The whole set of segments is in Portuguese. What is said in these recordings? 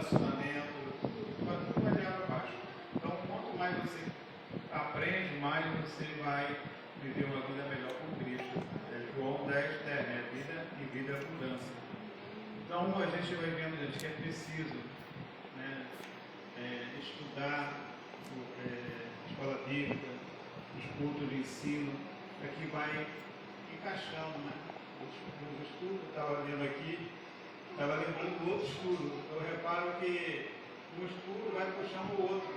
relacionamento, tudo vai de água abaixo. Então, quanto mais você aprende, mais você vai viver uma vida melhor com Cristo. João 10, 10, né? Vida e vida é abundância. Então, a gente vai vendo, gente, que é preciso, né, estudar escola bíblica, os cultos de ensino, é que vai encaixando, né? O estudo, eu estava lendo aqui, estava lembrando do outro estudo. Eu reparo que um estudo vai puxando o outro.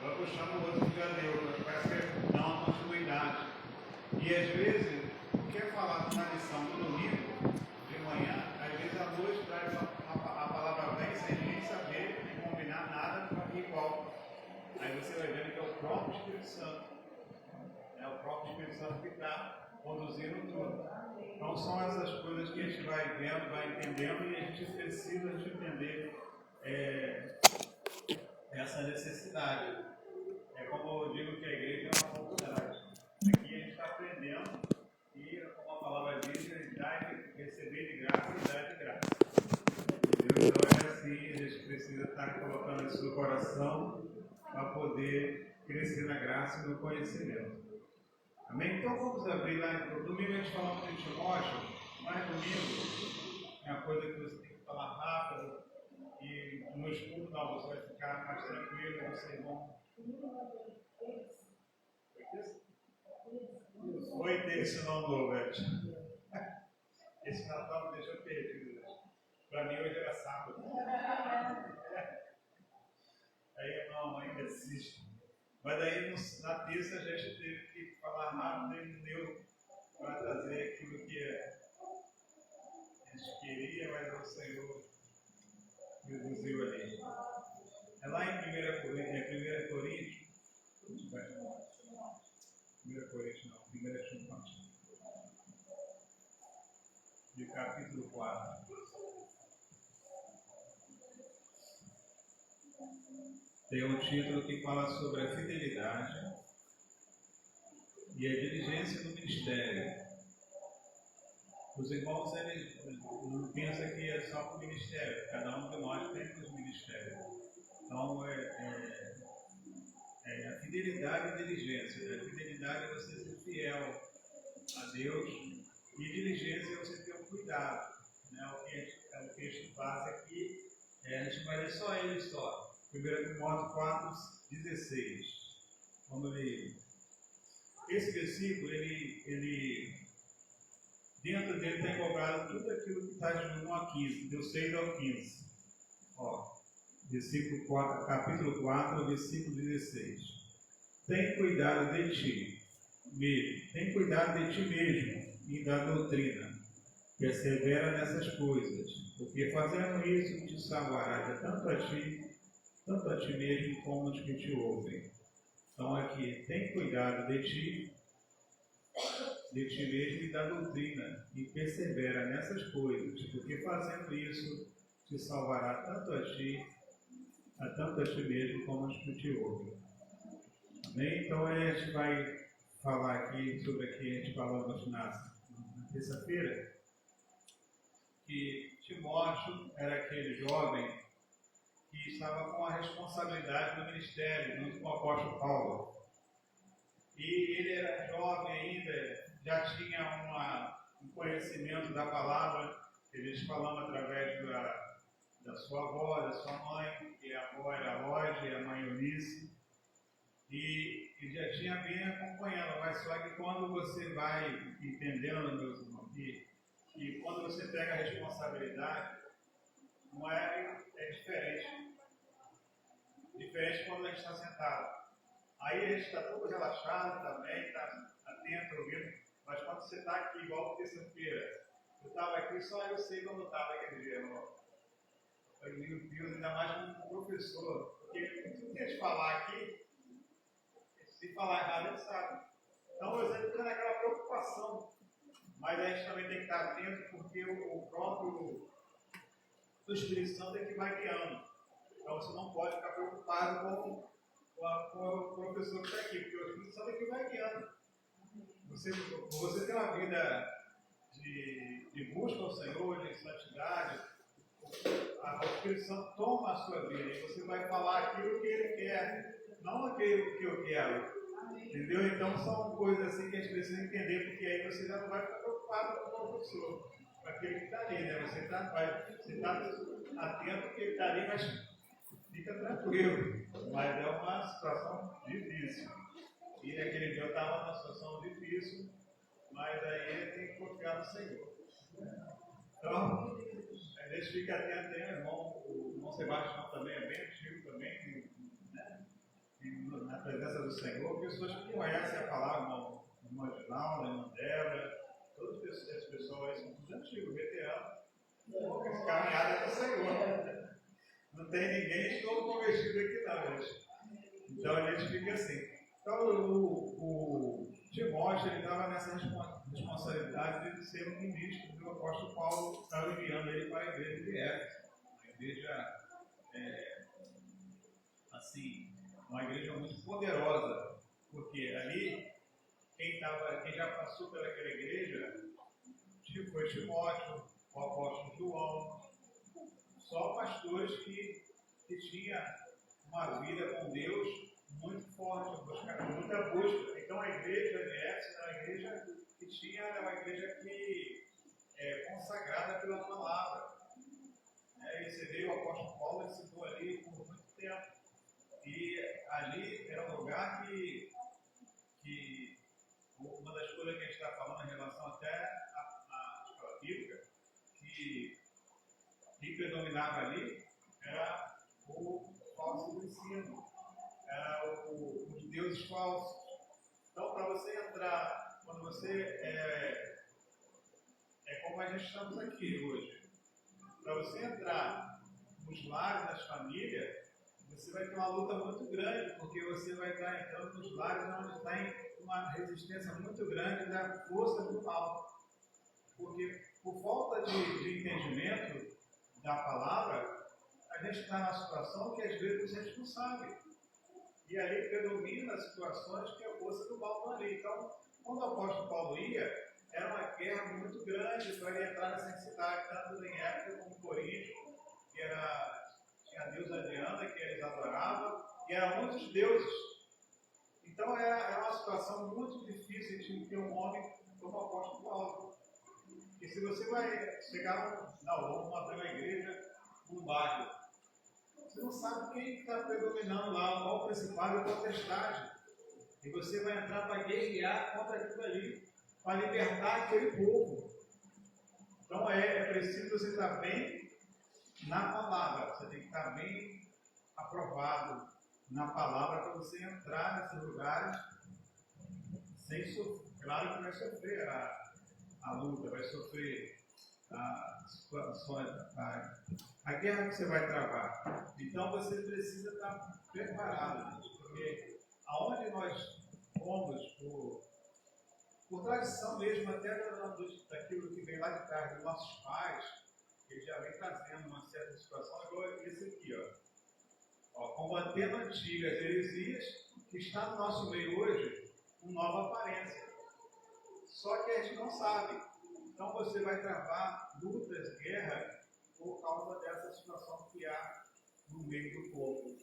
Vai puxando o outro que já deu, parece que dá uma continuidade. E às vezes, quer falar na lição do domingo, de manhã, às vezes à noite traz a palavra bem sem nem saber, nem combinar nada igual. Aí você vai vendo que é o próprio Espírito Santo. É o próprio Espírito Santo que está conduzindo tudo. Então são essas coisas que a gente vai vendo, vai entendendo, e a gente precisa de entender essa necessidade. É como eu digo que a igreja é uma faculdade. Aqui a gente está aprendendo e, como a palavra diz, receber de graça e dar de graça. Então é assim, a gente precisa estar colocando isso no coração para poder crescer na graça e no conhecimento. Amém? Então vamos abrir lá. No domingo a gente falou de Timóteo, mas domingo é uma coisa que você tem que falar rápido, e no estudo não, você vai ficar mais tranquilo e vocês vão. Oi, tem esse nome do Beth. Esse Natal me deixou perdido. Para mim hoje era sábado. Aí eu não ainda assisto. Mas daí na terça a gente teve que falar rápido e não deu para trazer aquilo que a gente queria, mas o Senhor reduziu ali. É lá em 1 Coríntios. 1 Coríntios não, 1 Timóteo. De capítulo 4. Tem um título que fala sobre a fidelidade e a diligência do ministério. Os irmãos, eles não pensam que é só para o ministério, cada um de nós tem os ministérios. Então, a fidelidade e a diligência. A fidelidade é você ser fiel a Deus, e diligência é você ter um cuidado. Né? O que a gente faz aqui, a gente vai ler só ele só. 1 Timóteo 4,16. Vamos ler. Esse versículo, ele dentro dele está englobado tudo aquilo que está de 1 a 15, deu 6 ao 15. Ó, versículo 4, capítulo 4, versículo 16. Tem cuidado de ti mesmo, tem cuidado de ti mesmo e da doutrina. Persevera nessas coisas, porque fazendo isso te salvará tanto a ti mesmo como os que te ouvem. Então aqui, tem cuidado de ti mesmo e da doutrina, e persevera nessas coisas, porque fazendo isso te salvará tanto a ti mesmo como os que te ouvem. Amém? Então a gente vai falar aqui sobre o que a gente falou na terça-feira, que Timóteo era aquele jovem que estava com a responsabilidade do ministério, junto com o apóstolo Paulo. E ele era jovem ainda, já tinha um conhecimento da palavra, eles falando através da sua avó, da sua mãe, que a avó era Lóide e a mãe Eunice, e já tinha bem acompanhando, mas só que quando você vai entendendo, meus irmãos, que quando você pega a responsabilidade, não é diferente. Diferente quando a gente está sentado. Aí a gente está todo relaxado também, está atento, ouvindo, mas quando você está aqui, igual terça-feira, eu estava aqui, só eu sei como eu estava aquele dia, irmão. Eu falei, meu Deus, ainda mais como professor, porque tudo que a gente falar aqui, se falar errado, a gente sabe. Então eu sempre estou naquela preocupação, mas a gente também tem que estar atento, porque o próprio Espírito Santo é que vai guiando. Então você não pode ficar preocupado com o professor que está aqui, porque o Espírito Santo é que vai guiando. Você tem uma vida de busca ao Senhor, de santidade, o Espírito Santo toma a sua vida e você vai falar aquilo que ele quer, não aquilo que eu quero. Entendeu? Então são coisas assim que a gente precisa entender, porque aí você já não vai ficar preocupado com o professor, com aquele que está ali, né? Você está atento que ele está ali, mas fica tranquilo. Mas é uma situação difícil. E naquele dia eu estava numa situação difícil, mas aí tem que confiar no Senhor. Então, a gente fica atento, né? O irmão Sebastião também é bem antigo também, né? Na presença do Senhor, pessoas que conhecem a palavra, o irmão Ginaldo, a irmã Débora, todas essas pessoas são todos antigos, veteranos, poucas caminhadas do Senhor. Não tem ninguém todo convertido aqui não, gente. Então a gente fica assim. Então o Timóteo estava nessa responsabilidade de ser um ministro do apóstolo Paulo, estava enviando ele para a igreja de Éfeso, uma igreja assim, uma igreja muito poderosa, porque ali quem já passou pelaquela igreja foi Timóteo, o apóstolo João, só pastores que tinham uma vida com Deus muito forte, muita busca. Então a igreja de Éfeso era uma igreja que era uma igreja que consagrada pela palavra. E você vê o apóstolo Paulo ensinou ali por muito tempo. E ali era um lugar que uma das coisas que a gente está falando em relação até à escola bíblica, que predominava ali era o falso ensino, era os deuses falsos. Então, para você entrar, quando você como a gente estamos aqui hoje, para você entrar nos lares das famílias, você vai ter uma luta muito grande, porque você vai estar entrando nos lares onde está uma resistência muito grande da força do mal. Porque, por falta de entendimento da palavra, a gente está numa situação que às vezes a gente não sabe. E aí predomina as situações que a força do mal está ali. Então, quando o apóstolo Paulo ia, era uma guerra muito grande para ele entrar nessa cidade, tanto em Éfeso como em Corinto, que tinha a deusa Diana, que eles adoravam, e eram muitos deuses. Então era uma situação muito difícil de ter um homem como o apóstolo Paulo. E se você vai chegar, vamos abrir uma igreja num bairro, você não sabe quem está predominando lá, qual o principal e qual potestade. E você vai entrar para guerrear contra aquilo ali, para libertar aquele povo. Então é preciso você estar bem na palavra, você tem que estar bem aprovado na palavra para você entrar nesses lugares sem sofrer. Claro que vai sofrer a luta, vai sofrer a guerra que você vai travar. Então você precisa estar preparado, gente, porque aonde nós fomos por tradição mesmo, até daquilo que vem lá de trás dos nossos pais, ele já vem trazendo uma certa situação, igual esse aqui, combatendo antigas heresias, que está no nosso meio hoje, com nova aparência. Só que a gente não sabe. Então você vai travar lutas, guerra, por causa dessa situação que há no meio do povo.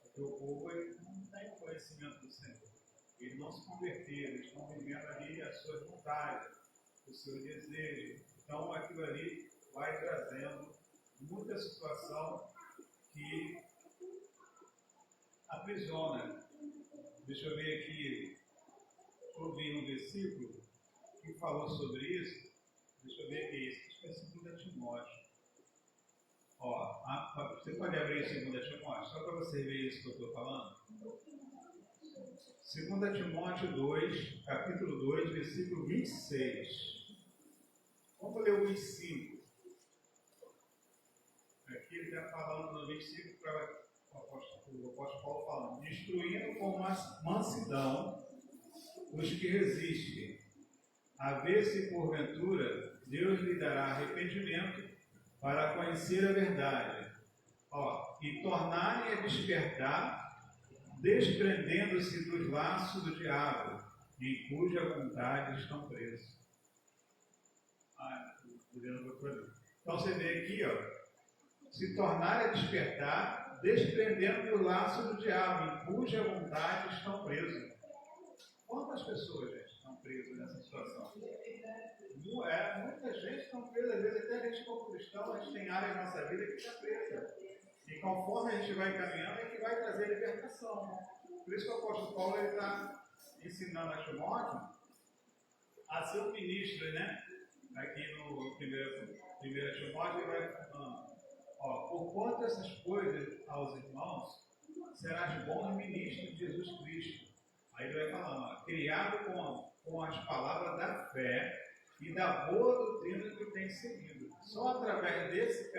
Porque o povo não tem conhecimento do Senhor. Eles não se converteram, eles estão vivendo ali as suas vontades, os seus desejos. Então aquilo ali vai trazendo muita situação que aprisiona. Deixa eu ver aqui, ouvi um versículo que falou sobre isso. Deixa eu ver aqui, acho que é 2 Timóteo. Você pode abrir 2 Timóteo, só para você ver isso que eu estou falando. 2 Timóteo 2, capítulo 2, versículo 26. Vamos ler o 25. Aqui ele está falando no 25 para o apóstolo Paulo falando: destruindo com mansidão os que resistem, a ver se porventura Deus lhe dará arrependimento para conhecer a verdade, e tornarem a despertar, desprendendo-se dos laços do diabo, em cuja vontade estão presos. Então você vê aqui, se tornar a despertar, desprendendo do laço do diabo, em cuja vontade estão presos. Quantas pessoas, gente, estão presas nessa situação? Muita gente está presa, às vezes até a gente como cristão, a gente tem áreas na nossa vida que está presa. E conforme a gente vai caminhando, é que vai trazer libertação. Por isso que o apóstolo Paulo está ensinando a Timóteo a ser um ministro, né? Aqui no 1 Timóteo, ele vai falando, por quanto essas coisas aos irmãos, serás bom ministro de Jesus Cristo. Aí ele vai falando, criado com as palavras da fé e da boa doutrina que tem seguido. Só através desse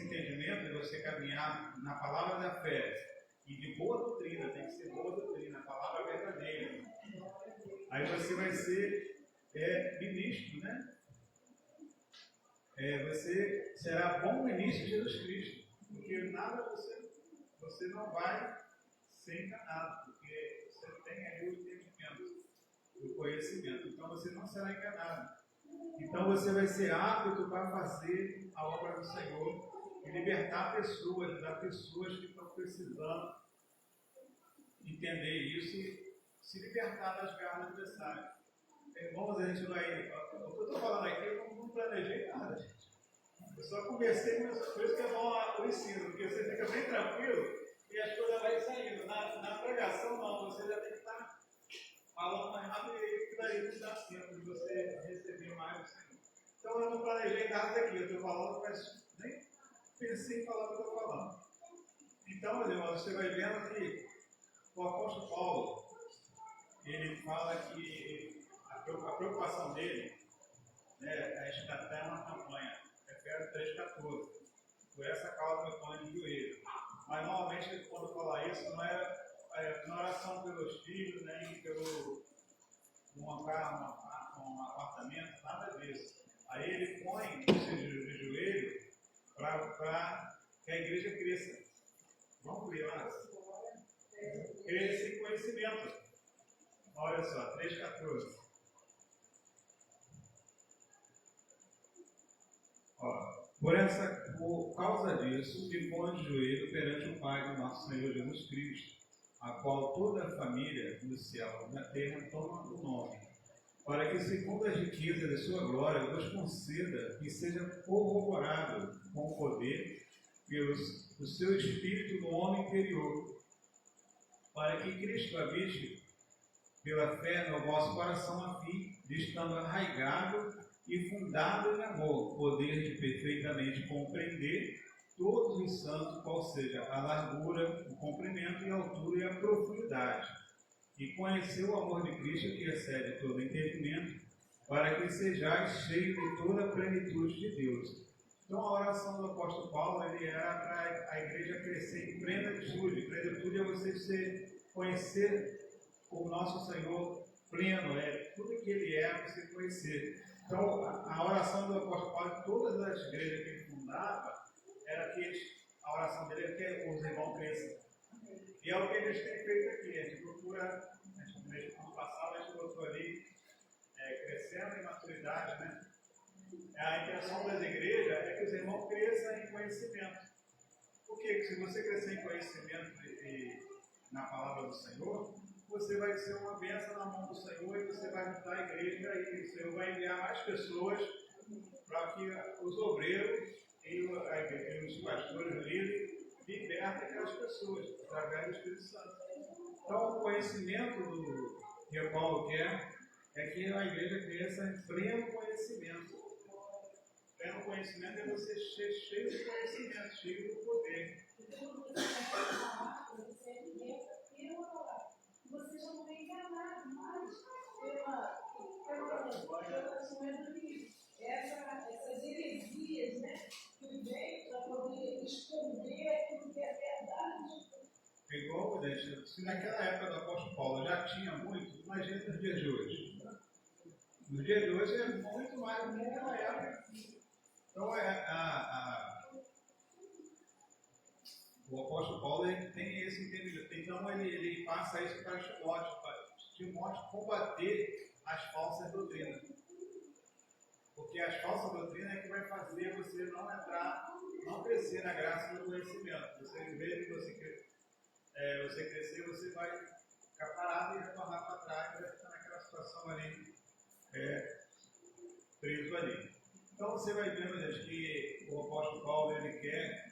entendimento, de você caminhar na palavra da fé e de boa doutrina, tem que ser boa doutrina, a palavra verdadeira. Aí você vai ser ministro, né? Você será bom ministro de Jesus Cristo, porque nada você não vai ser enganado, porque você tem aí o entendimento, o conhecimento, então você não será enganado. Então você vai ser apto para fazer a obra do Senhor e libertar pessoas, ajudar pessoas que estão precisando entender isso e se libertar das garras do adversário. Irmãos, a gente vai. O que eu estou falando aqui, eu não planejei nada, gente. Eu só conversei com isso, por isso que é bom o ensino, porque você fica bem tranquilo e as coisas vão saindo. Na pregação, não, você já tem que estar falando mais rápido e que daí não dá tempo de você receber mais do Senhor. Então eu não planejei nada aqui, eu estou falando, mas nem pensei em falar o que eu estou falando. Então, meus irmãos, você vai vendo que o apóstolo Paulo, ele fala que a preocupação dele, né, é estar uma campanha, Efésios 3,14, por essa causa eu ponho de joelho. Mas normalmente quando fala isso, não é oração pelos filhos, nem pelo um apartamento, nada disso. Aí ele põe de joelho para que a igreja cresça. Vamos ver lá. Cresça em conhecimento. Olha só, 3,14. Por causa disso, me põe de joelho perante o Pai do nosso Senhor Jesus Cristo, a qual toda a família no céu e na terra toma o nome, para que, segundo as riquezas de sua glória, nos conceda que seja corroborado com o poder do seu Espírito no homem interior, para que Cristo habite pela fé no vosso coração, a fim de estando arraigado e fundado em amor, poder de perfeitamente compreender todos os santos, qual seja a largura, o comprimento e a altura e a profundidade, e conhecer o amor de Cristo que excede todo entendimento, para que sejais cheios de toda a plenitude de Deus. Então a oração do apóstolo Paulo era para a igreja crescer em plenitude. Plenitude é você conhecer o nosso Senhor pleno, tudo que Ele é, você conhecer. Então, a oração do apóstolo Paulo, todas as igrejas que ele fundava, era que a oração dele era que os irmãos cresçam. E é o que eles têm feito aqui. A gente procura, no ano passado, a gente botou ali, crescendo em maturidade, né? A intenção das igrejas é que os irmãos cresçam em conhecimento. Porque se você crescer em conhecimento na palavra do Senhor, você vai ser uma bênção na mão do Senhor e você vai ajudar a igreja e o Senhor vai enviar mais pessoas para que os obreiros e os pastores líderes libertem aquelas pessoas através do Espírito Santo. Então, o conhecimento que o Paulo quer é que a igreja cresça em pleno conhecimento. Pleno conhecimento é você ser cheio de conhecimento, cheio do poder. Você já não é enganado mais essas heresias, né? Que vem para poder esconder aquilo que é verdade. É igual, gente, se naquela época do apóstolo Paulo já tinha muito, imagina nos dias de hoje. Nos dias de hoje é muito mais do que naquela época. Então, o apóstolo Paulo ele tem esse entendimento. Então, ele passa isso para Timóteo combater as falsas doutrinas. Porque as falsas doutrinas é que vai fazer você não entrar não crescer na graça e no conhecimento. Você, em vez de você crescer, você vai ficar parado e retornar para trás, vai ficar naquela situação ali, preso ali. Então você vai vendo, gente, que o apóstolo Paulo ele quer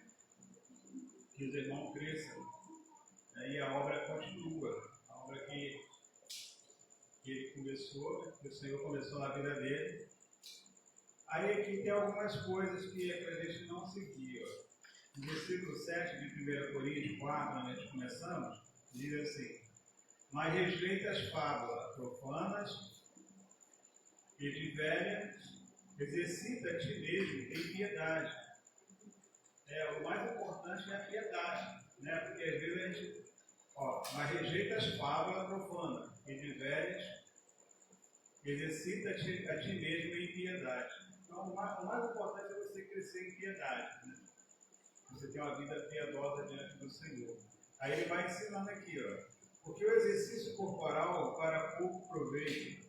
que os irmãos cresçam, né, e a obra continua, a obra que ele começou, que o Senhor começou na vida dele. Aí aqui tem algumas coisas que é para a gente não seguir. Ó. No versículo 7 de 1 Coríntios 4, onde nós começamos, diz assim: mas rejeita as fábulas profanas e de velha, exercita a ti mesmo em piedade. O mais importante é a piedade, né? Porque às vezes a gente, mas rejeita as fábulas profanas e de velhas, exercita a ti mesmo em piedade. Então, o mais importante é você crescer em piedade, né? Você ter uma vida piedosa diante do Senhor. Aí ele vai ensinando aqui, porque o exercício corporal para pouco proveito,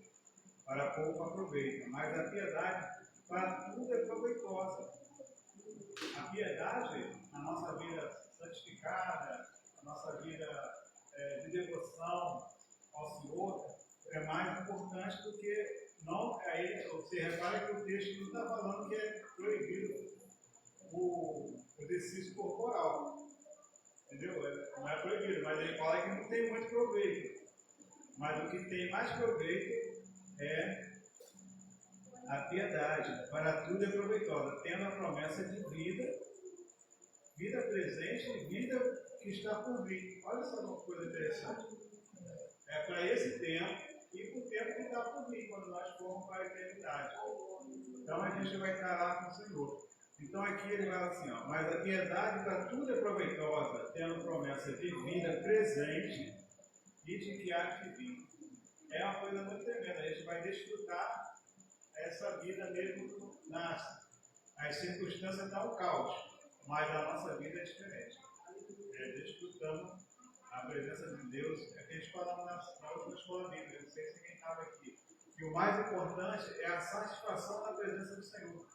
mas a piedade para tudo é proveitosa. A piedade, a nossa vida santificada, a nossa vida de devoção ao Senhor, é mais importante do que não. Aí você repara que o texto não está falando que é proibido o exercício corporal, entendeu? Não é proibido, mas ele fala que não tem muito proveito. Mas o que tem mais proveito é a piedade. Para tudo é proveitosa, tendo a promessa de vida presente e vida que está por vir. Olha só uma coisa interessante. É para esse tempo e para o tempo que está por vir, quando nós formos para a eternidade. Então a gente vai estar lá com o Senhor. Então aqui ele fala assim, mas a piedade para tudo é proveitosa, tendo promessa de vida presente e de que há de vir. É uma coisa muito tremenda, a gente vai desfrutar essa vida mesmo que nasce. As circunstâncias estão um caos, mas a nossa vida é diferente. Desfrutando a presença de Deus, é que a gente falava na outra escola bíblica, não sei se quem estava aqui. E o mais importante é a satisfação da presença do Senhor.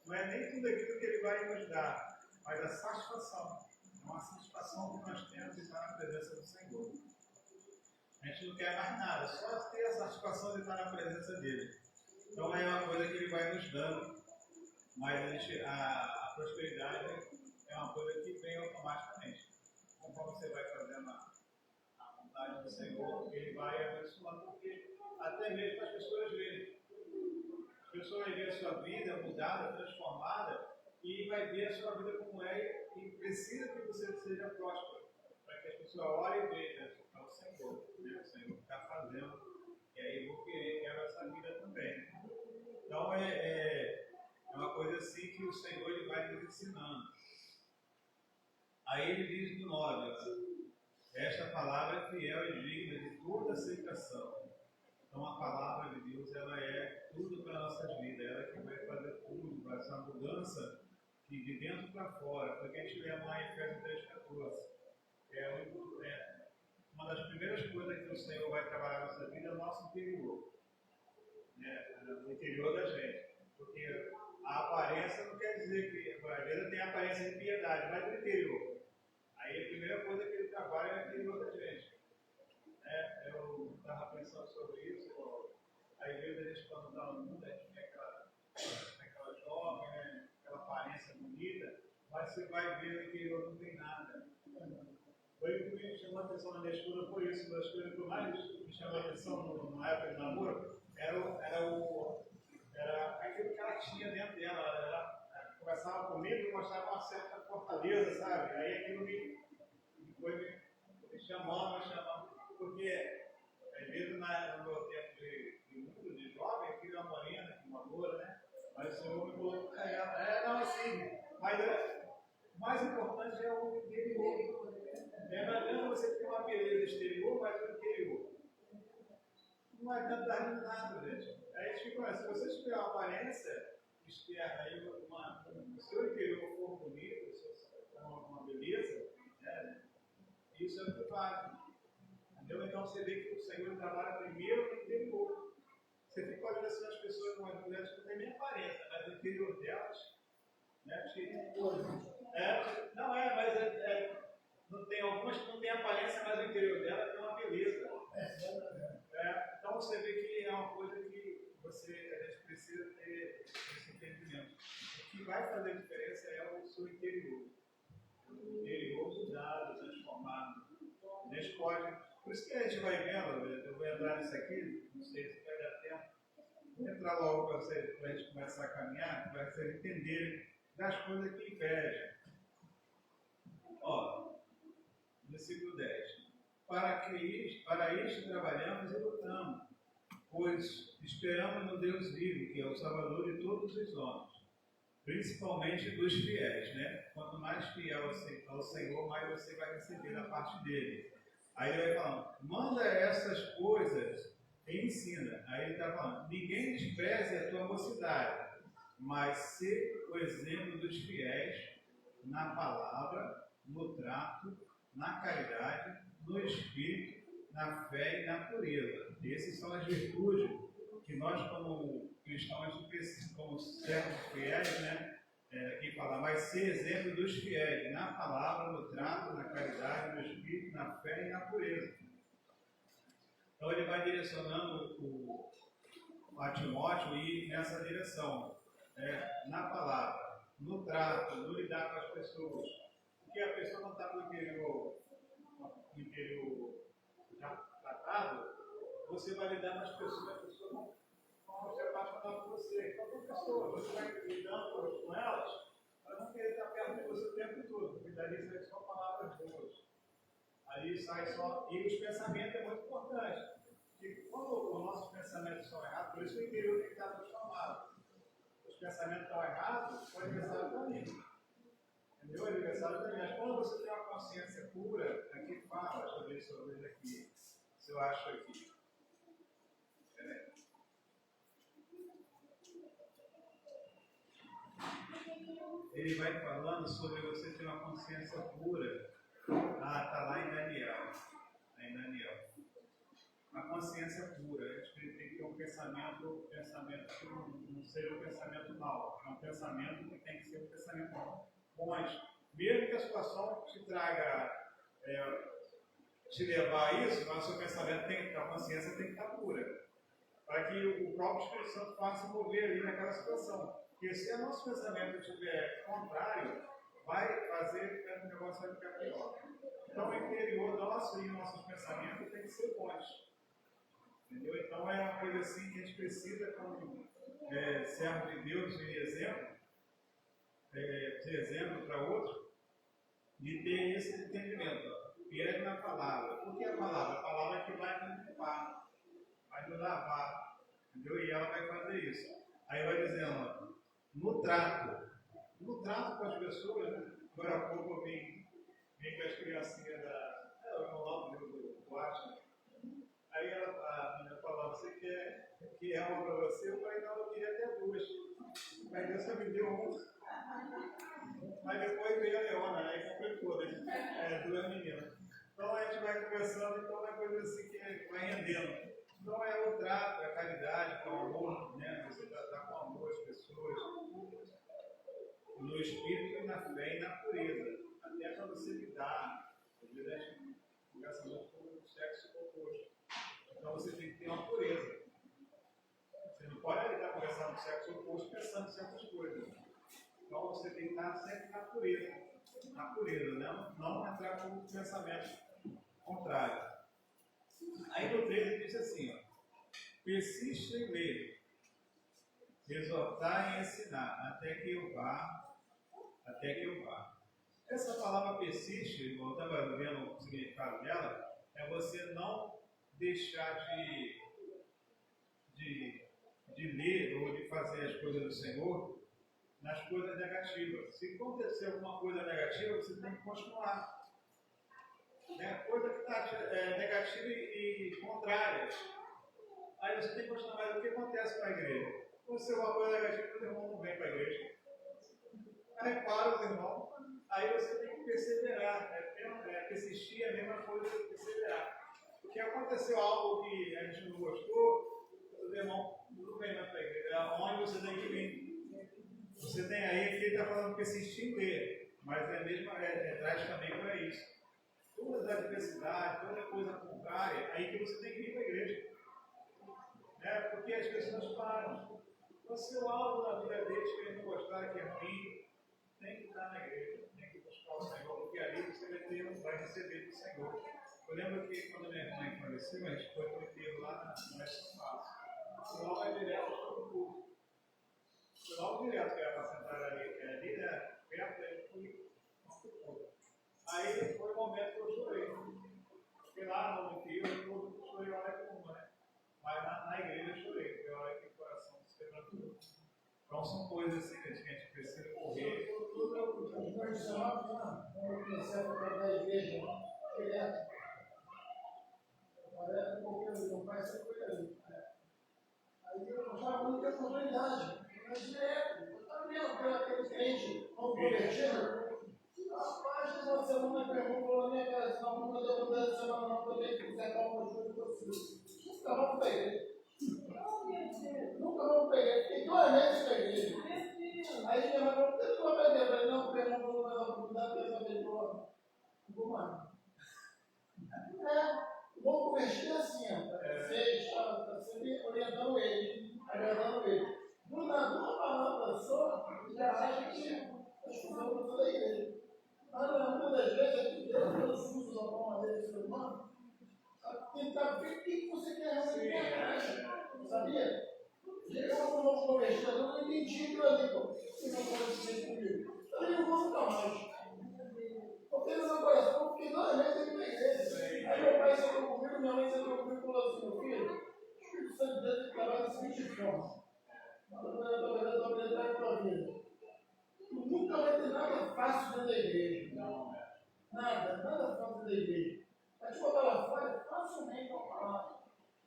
Não é nem tudo aquilo que Ele vai nos dar, mas a satisfação. É uma satisfação que nós temos de estar na presença do Senhor. A gente não quer mais nada, só ter a satisfação de estar na presença dEle. Então é uma coisa que Ele vai nos dando, mas a prosperidade é uma coisa que vem automaticamente. Conforme você vai fazendo a vontade do Senhor, Ele vai abençoando, porque até mesmo as pessoas verem. As pessoas vão ver a sua vida mudada, transformada, e vai ver a sua vida como é, e precisa que você seja próspero, para que as pessoas olhem e vejam, é o Senhor, né? O Senhor que está fazendo, e aí eu vou quero essa vida também. Então é uma coisa assim que o Senhor ele vai nos ensinando. Aí ele diz no 9, esta palavra é fiel e digna de toda aceitação. Então a palavra de Deus ela é tudo para as nossas vidas, ela que vai fazer tudo, vai essa mudança que de dentro para fora. Porque a gente lê lá em Efésios 3,14. Uma das primeiras coisas que o Senhor vai trabalhar na nossa vida é o nosso interior, né? O interior da gente. Porque a aparência não quer dizer que a vida tem aparência de piedade, mas no interior. Aí a primeira coisa que ele trabalha é o interior da gente. Eu estava pensando sobre isso. Às vezes a gente, quando está no mundo, a gente tem aquela jovem, né? Aquela aparência bonita, mas você vai ver no interior não tem nada. Foi o que me chamou a atenção na minha esposa, por isso, uma das coisas que mais me chamou a atenção na época de namoro era aquilo que ela tinha dentro dela. Ela conversava comigo e mostrava uma certa fortaleza, sabe? Aí aquilo me chamando, porque às vezes no meu tempo de jovem, eu queria uma morena, uma loura, né? Mas o Senhor me colocou para ela. Não, assim, mas o mais importante é o interior. Não adianta você ter uma beleza exterior, mas o interior. Não adianta nada, gente. Aí a gente fica, se você tiver uma aparência externa, aí o seu interior for bonito, uma beleza, né? Isso é o que vale. Entendeu? Então você vê que o Senhor trabalha primeiro no interior. Você fica olhando assim as pessoas com as mulheres que não tem nem aparência, mas no interior delas Né? Não é, mas não tem algumas que não tem aparência, mas o interior dela tem uma beleza. Então você vê que é uma coisa que a gente precisa ter esse entendimento. O que vai fazer diferença é o seu interior. O interior mudado, transformado. A gente pode. Por isso que a gente vai vendo, eu vou entrar nisso aqui, não sei se vai dar tempo. Vou entrar logo para a gente começar a caminhar, para vocês entenderem das coisas que invejam. Ó, versículo 10. Para isto trabalhamos e lutamos, pois esperamos no Deus vivo, que é o Salvador de todos os homens, principalmente dos fiéis, né? Quanto mais fiel ao Senhor, mais você vai receber da parte dele. Aí ele vai falando, manda essas coisas e ensina. Aí ele está falando, ninguém despreze a tua mocidade, mas ser o exemplo dos fiéis na palavra, no trato, na caridade, no espírito, na fé e na pureza. Essas são as virtudes que nós, como cristãos, como servos fiéis, né? Aqui fala, vai ser exemplo dos fiéis na palavra, no trato, na caridade, no espírito, na fé e na pureza. Então ele vai direcionando a Timóteo ir nessa direção, na palavra, no trato, no lidar com as pessoas. Porque a pessoa não está no interior já tratado, você vai lidar com as pessoas, a pessoa não se apaixonar por você. Qualquer pessoa, você vai lidando com elas, elas vão querer estar perto de você o tempo todo, porque dali sai só palavras boas. Ali sai só. E os pensamentos é muito importante. Porque quando os nossos pensamentos são errados, por isso o interior tem que estar transformado. Os pensamentos estão errados, o aniversário está ali. Entendeu? O aniversário está ali. Mas quando você tem uma consciência pura, aqui fala, deixa eu ver se eu vejo aqui, se eu acho aqui. Ele vai falando sobre você ter uma consciência pura. Está lá em Daniel. A consciência pura. A gente tem que ter um pensamento que não seja um pensamento mau. É um pensamento que tem que ser um pensamento bom. Mas, mesmo que a situação te traga, te levar a isso, mas o seu pensamento a consciência tem que estar pura. Para que o próprio Espírito Santo faça mover ali naquela situação. Porque se o nosso pensamento estiver contrário, vai fazer que o negócio vai ficar pior. Então, o interior nosso e nossos pensamentos tem que ser bons. Entendeu? Então, é uma coisa assim que a gente precisa, como servo de Deus e exemplo, ser exemplo para outro, de ter esse entendimento. Fiel na palavra. Por que a palavra? A palavra é que vai nos limpar, vai nos lavar. Entendeu? E ela vai fazer isso. Aí vai dizendo, no trato com as pessoas, né? Agora há pouco eu vim com as criancinhas eu vou lá do Atlas. Aí a menina falou, você quer que é uma para você? Eu falei, não, eu queria até duas. Mas Deus só me deu uma. Mas depois veio a Leona, aí completou, né? Duas meninas. Então a gente vai conversando, então é uma coisa assim que vai rendendo. Então é o trato, a caridade, com o amor, né? Você tratar com amor as pessoas, no espírito, na fé e na pureza. Até para você lidar, às vezes a gente conversa muito com o sexo oposto. Então você tem que ter uma pureza. Você não pode estar conversando com o sexo oposto pensando em certas coisas. Então você tem que estar sempre na pureza. Na pureza, né? Não entrar com pensamentos contrários. Aí no 13 diz assim, ó, persiste em ler, exortar e ensinar, até que eu vá. Essa palavra persiste, eu estava vendo o significado dela, é você não deixar de ler ou de fazer as coisas do Senhor nas coisas negativas. Se acontecer alguma coisa negativa, você tem que continuar. Coisa que está negativa e contrária. Aí você tem que continuar. Mas o que acontece com a igreja? Quando você uma coisa negativa, o irmão não vem para a igreja. Aí para os irmãos, aí você tem que perseverar. Persistir é a mesma coisa que perseverar. Porque aconteceu algo que a gente não gostou, os irmãos não vêm mais para a igreja. Onde você tem que vir? Você tem aí ele está falando que se estender, mas traz também para isso. Toda a adversidade, toda coisa contrária, aí que você tem que ir para a igreja. Né? Porque as pessoas param. Então, se o algo na vida deles que eles não gostaram, que é ruim, tem que estar na igreja, tem que buscar o Senhor, porque ali você vai receber do Senhor. Eu lembro que quando minha mãe faleceu, a gente foi para o enterro lá na São Passo. O logo é direto para o culto. Foi logo direto que era para sentar ali, né? Perto, aí fui para o culto. Aí foi o momento que eu chorei. Porque lá no enterro eu chorei hora que uma, né? Mas na igreja eu chorei, foi a hora que o coração se quebrantou. Então são coisas assim que a gente precisa correr. Os meus 19 anos, quando eu comecei a frequentar a igreja, direto. Parece porque meu pai sempre foi ali. Aí eu achava muito que a oportunidade, mas direto. Eu estava vendo aquele crente não convertido. Rapaz, uma semana que eu vou na minha casa, não vou fazer mudança semana, não vou ter que consertar uma coisa que eu fiz. Nunca vamos para a igreja. Nunca vamos para a igreja. Fiquei 2 meses para a igreja. Aí minha mãe falou, por que tu vai perder? Eu falei, não, porque eu não vou dar a oportunidade dessa vez, não vou mais. Vou convertir assim, você está sempre orientando ele, agradando ele. Do nada, uma palavra só, já acha que as coisas não são da igreja. Mas muitas das vezes é que Deus nos usa de alguma maneira de ser humano, tentar ver o que você quer realmente. Sabia? Eu não vou convertir, eu não entendi aquilo ali, você não pode dizer comigo. Eu não vou nunca mais. Porque no meu coração, porque 2 meses eu na igreja. Aí meu pai sentou comigo, minha mãe sentou comigo e falou assim, meu filho, o Espírito Santo de Deus tem que trabalhar da seguinte forma. Eu estou orientando a tua vida. Tu nunca vai ter nada fácil dentro da igreja. Nada fácil dentro da igreja. Vai te botar lá fora, facilmente uma palavra.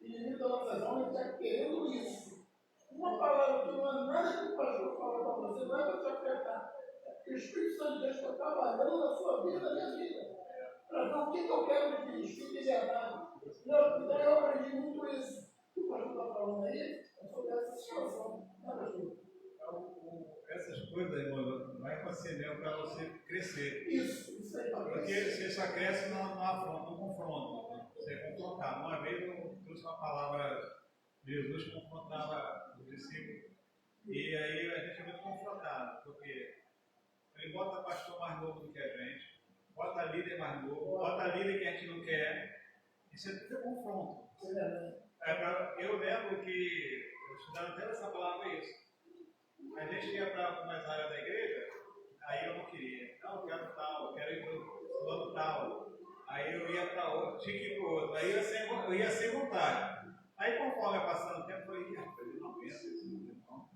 O inimigo da nossa alma está querendo isso. Uma palavra que não é nada que o pastor fala para você, não é para te afetar. O Espírito Santo de Deus está trabalhando na sua vida, na minha vida. Para ver o que eu quero de Cristo, de verdade. Então eu aprendi muito isso. O que o pastor está falando aí é sobre essa situação. Essas coisas, irmão, vai aconselhando para você crescer. Isso aí. Porque você só cresce no afronto, no confronto. Né? Você é confrontado. Uma vez eu trouxe uma palavra, Jesus confrontava os discípulos. E aí a gente é muito confrontado, porque ele bota pastor mais novo do que a gente, bota líder mais novo, bota líder que a gente não quer. Isso é tudo confronto. Eu lembro que, eu estudando até essa palavra, é isso. A gente ia para umas áreas da igreja, aí eu não queria. Não, eu quero tal, eu quero ir para o plano tal. Aí eu ia para outro, tinha que ir para o outro. Aí eu ia sem vontade. Aí conforme ia passando o tempo, eu falei, eu não penso isso, não.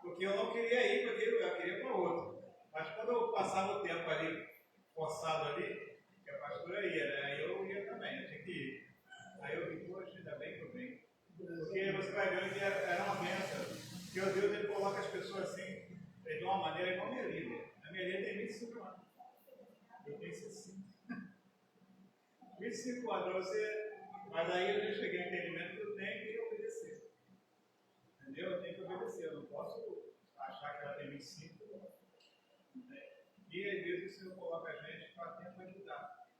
Porque eu não queria ir para aquele lugar, eu queria ir para outro. Mas quando eu passava o tempo ali, forçado ali, que a pastora ia, né? Aí eu ia também, eu tinha que ir. Aí eu vi, poxa, ainda bem que eu venho. Porque você vai vendo que era uma bênção. Porque o Deus ele coloca as pessoas assim, de uma maneira igual a minha líder. A minha líder tem 25 anos. Eu tenho 60. 25 anos, para você. Mas aí eu já cheguei ao entendimento que eu tenho que obedecer. Entendeu? Eu tenho que obedecer. Eu não posso achar que ela tem 25. Né? E às vezes o Senhor coloca a gente para tentar ajudar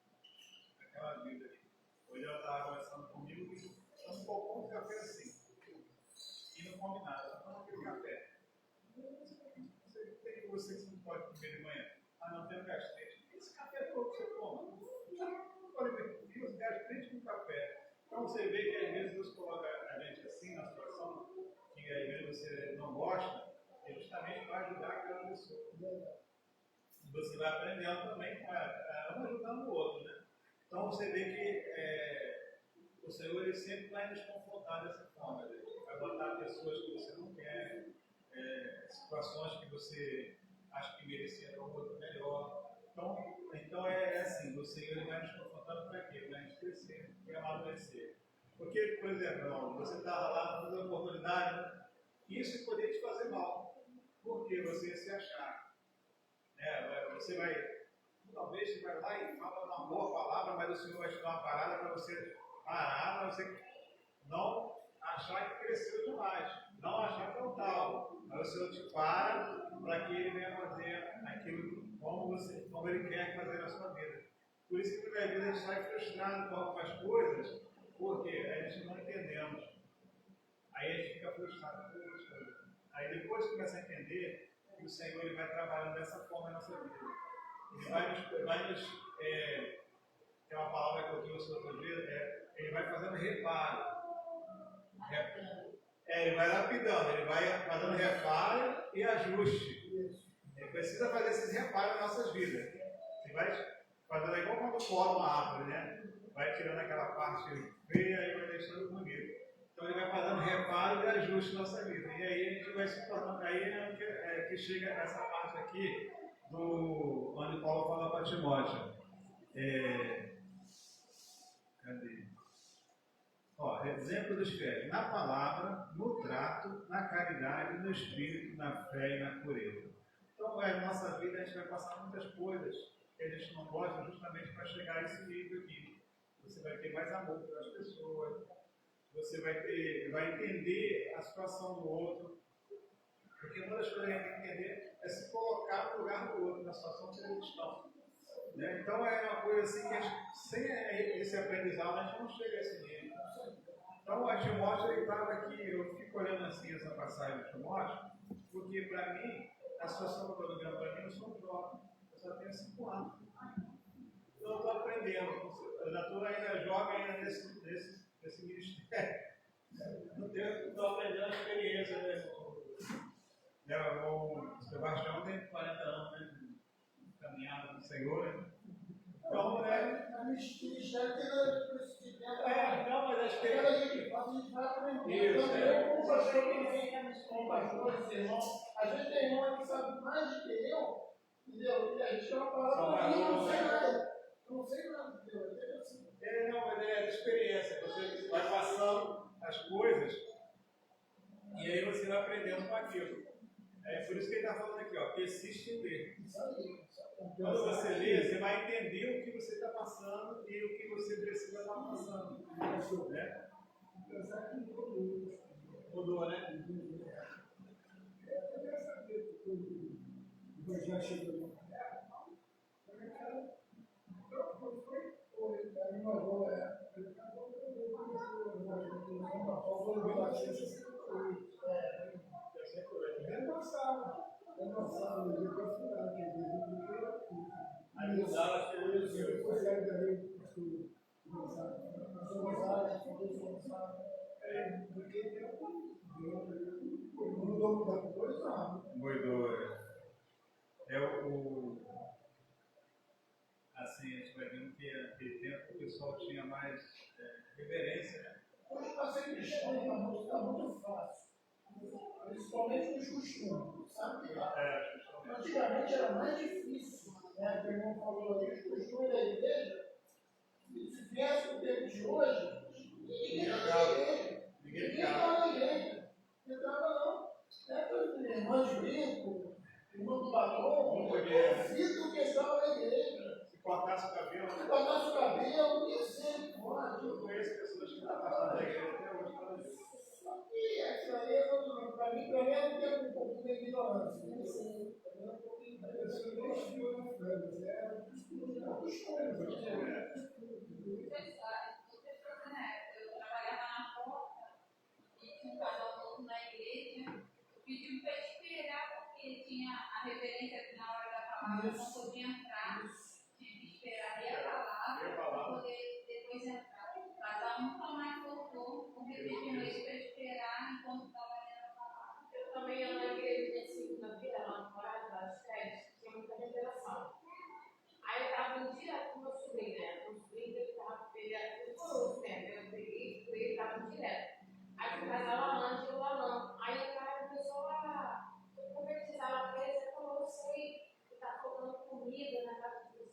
aquela vida ali. Hoje ela estava conversando comigo e eu não pouco de café assim. E não come nada, só toma aquele café. Você que não pode comer de manhã. Ah, não tem gastrite. Esse café todo que você toma. Não pode ter gastrite com café. Então você vê que às vezes Deus coloca a gente assim na situação que às vezes você não gosta, é justamente para ajudar aquela pessoa. E você vai aprendendo também com ela, um ajudando o outro, né? Então você vê que o Senhor ele sempre vai nos confrontar dessa forma. Né? Vai botar pessoas que você não quer, situações que você acha que merecia para um outro melhor. Então é assim, o Senhor ele vai nos confrontando para quê? Para a gente crescer e amadurecer. Porque, por exemplo, você estava lá dando oportunidade, isso poderia te fazer mal. Porque você ia se achar. Você vai, talvez você vai lá e fala uma boa palavra, mas o Senhor vai te dar uma parada para você parar, para você não achar que cresceu demais, não achar que é o tal. Aí o Senhor te para que ele venha fazer aquilo como ele quer fazer na sua vida. Por isso que muitas vezes a gente sai frustrado com algumas coisas, porque a gente não entendemos. Aí a gente fica frustrado com outras coisas. Aí depois começa a entender que o Senhor ele vai trabalhando dessa forma na nossa vida. Ele vai nos tem uma palavra que eu trouxe outra vez, ele vai fazendo reparo. Ele vai lapidando, ele vai fazendo reparo e ajuste. Ele precisa fazer esses reparos nas nossas vidas. Ele vai fazendo igual quando cola uma árvore, né? Vai tirando aquela parte feia e vai deixando bonito. Então ele vai fazendo reparo e ajuste na nossa vida. E aí a gente vai se tornando. Aí é que chega essa parte aqui onde Paulo fala para Timóteo. Cadê? Exemplo dos fiéis, na palavra, no trato, na caridade, no espírito, na fé e na pureza. Então, na nossa vida, a gente vai passar muitas coisas que a gente não gosta, justamente para chegar a esse nível aqui. Você vai ter mais amor pelas pessoas, você vai entender a situação do outro, porque uma das coisas que a gente tem que entender é se colocar no lugar do outro, na situação que eles estão. Né? Então, é uma coisa assim que sem esse aprendizado, a gente não chega a esse nível. Então, a Timóteo, ele estava aqui, eu fico olhando assim essa passagem de Timóteo, porque para mim, a situação que eu estou vivendo para mim, eu sou jovem, eu só tenho 5 anos. Então, eu estou aprendendo, eu já estou ainda jovem ainda nesse ministério. Estou aprendendo a experiência. O Sebastião tem 40 anos, né? Caminhada com o Senhor, né? Então, ministério tem não, mas a experiência. a gente vai aprendendo. Como pastor, irmão, às vezes tem irmão que sabe mais do que eu, entendeu? E a gente tem uma palavra que eu não sei nada. Eu não sei nada, entendeu? Não, mas é de experiência. Você vai passando as coisas e aí você vai aprendendo com aquilo. É por isso que ele está falando aqui, persiste em ler. Quando você lê, você vai entender o que você está passando e o que você precisa estar passando. Né? Mudou, né? Já chegou. Assim, a gente vai vendo que naquele tempo o pessoal tinha mais reverência, né? Hoje, para ser cristão, está muito fácil. Principalmente nos costumes, sabe? Antigamente era mais difícil, né? O irmão falou ali, os costumes da igreja, se viesse no tempo de hoje, ninguém estava na igreja. Ninguém estava na igreja. Não entrava não. Irmã de brinco, irmã do batom, duvido que estava na igreja. Se cortasse o cabelo, ia ser forte. Eu conheço pessoas que estão afastadas da igreja até hoje. E essa aí, para mim, é um pouco de ignorância. Um pouquinho de Eu trabalhava na porta e tinha um casal novo na igreja. Eu pedi para esperar porque tinha a reverência na hora da palavra, não podia entrar. Tinha que esperar a palavra para poder depois entrar. O casal nunca mais voltou, com arrependimento para esperar enquanto estava lendo a palavra. Eu também ia na igreja de segunda-feira, lá no horário das 7, tinha muita revelação. Aí eu estava indo direto com o meu sobrinho, né? O sobrinho dele estava perigoso tempo. Eu peguei, ele estava direto. Aí o casal antes, eu não. Aí o cara começou a profetizar uma vez, ele falou, eu sei que está faltando comida na casa do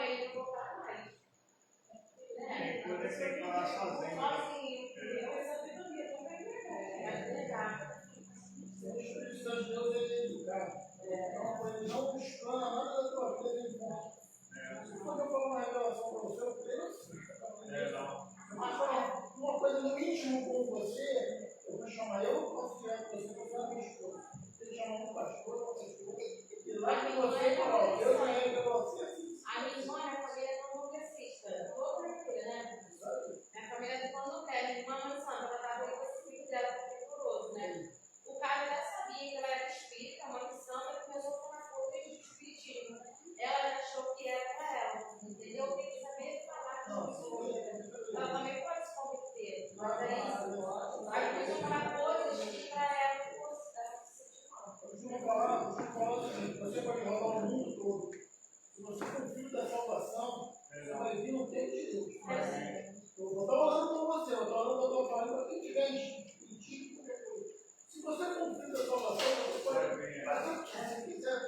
ele não voltar mais. Tem coisa que tem que falar sozinho. Sozinho, entendeu? Essa sabedoria também é verdade. O Espírito Santo de Deus, ele é educado. Então, ele não buscando nada da tua vida, ele encontra. Se quando eu falar uma revelação para você, eu creio assim. Não. Mas falar uma coisa no íntimo com você, eu vou chamar, eu não posso tirar com você, porque eu não estou. Ele chama um pastor, um pastor, e lá que você fala, eu ganhei para você assim. A minha irmã é a família não progressista. Toda família, né? É a família do plano terra. Minha irmã Mãe Santa, ela estava ali com esse filho dela, que é rigoroso, né? O cara já sabia que ela era espírita, mãe de santa, e começou a tomar conta de espiritismo. Ela achou que era para ela, entendeu? Tem que saber falar com as pessoas. Ela também pode se converter, mas aí começou a falar coisas que para ela não fosse se sentir mal. Eu vou falar o seguinte, você pode roubar o mundo todo. Se você for filho da salvação, você vai vir no tempo de Deus. Eu não estou falando com você, eu estou falando para quem tiver instinto qualquer coisa. Se você for filho da salvação, você pode fazer o que você quiser.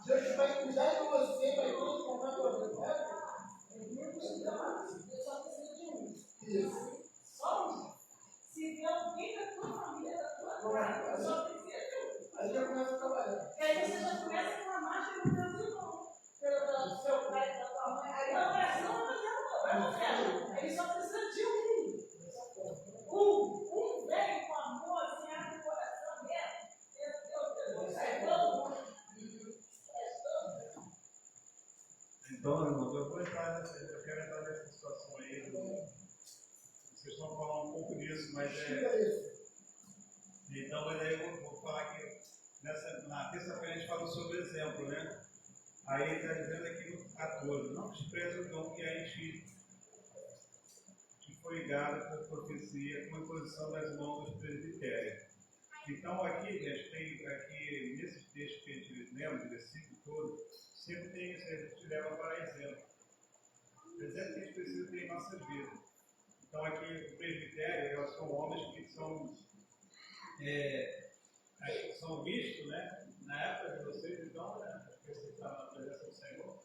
Deus vai cuidar de você, vai transformar a tua vida. Não precisa mais. Eu só preciso de um. Isso. Só um. Se der alguém da tua família, da tua casa, só precisa de um. Aí já começa a trabalhar. E aí você já começa com uma marcha no Deus irmão. Pelo seu pai e da tua mãe. Aí a oração não vai fazer. Ele só precisa de um. Um vem com amor, assim, abre o coração mesmo. Deus, é todo mundo. Então, irmãos, eu quero entrar nessa situação aí. Vocês estão falando um pouco disso, mas Então, mas aí eu vou falar que na terça-feira a gente falou sobre o exemplo, né? Aí está dizendo aqui no 14, não despreza o dom que a gente foi dado por profecia com a imposição das mãos dos presbitérios. Então aqui, gente, tem aqui nesse texto que a gente lembra, do versículo todo, sempre tem isso, a gente leva para exemplo. Exemplo que a gente precisa ter em nossas vidas. Então aqui o presbitério são homens que são vistos, né? Na época de vocês, então, né? Porque vocês estavam na presença do Senhor,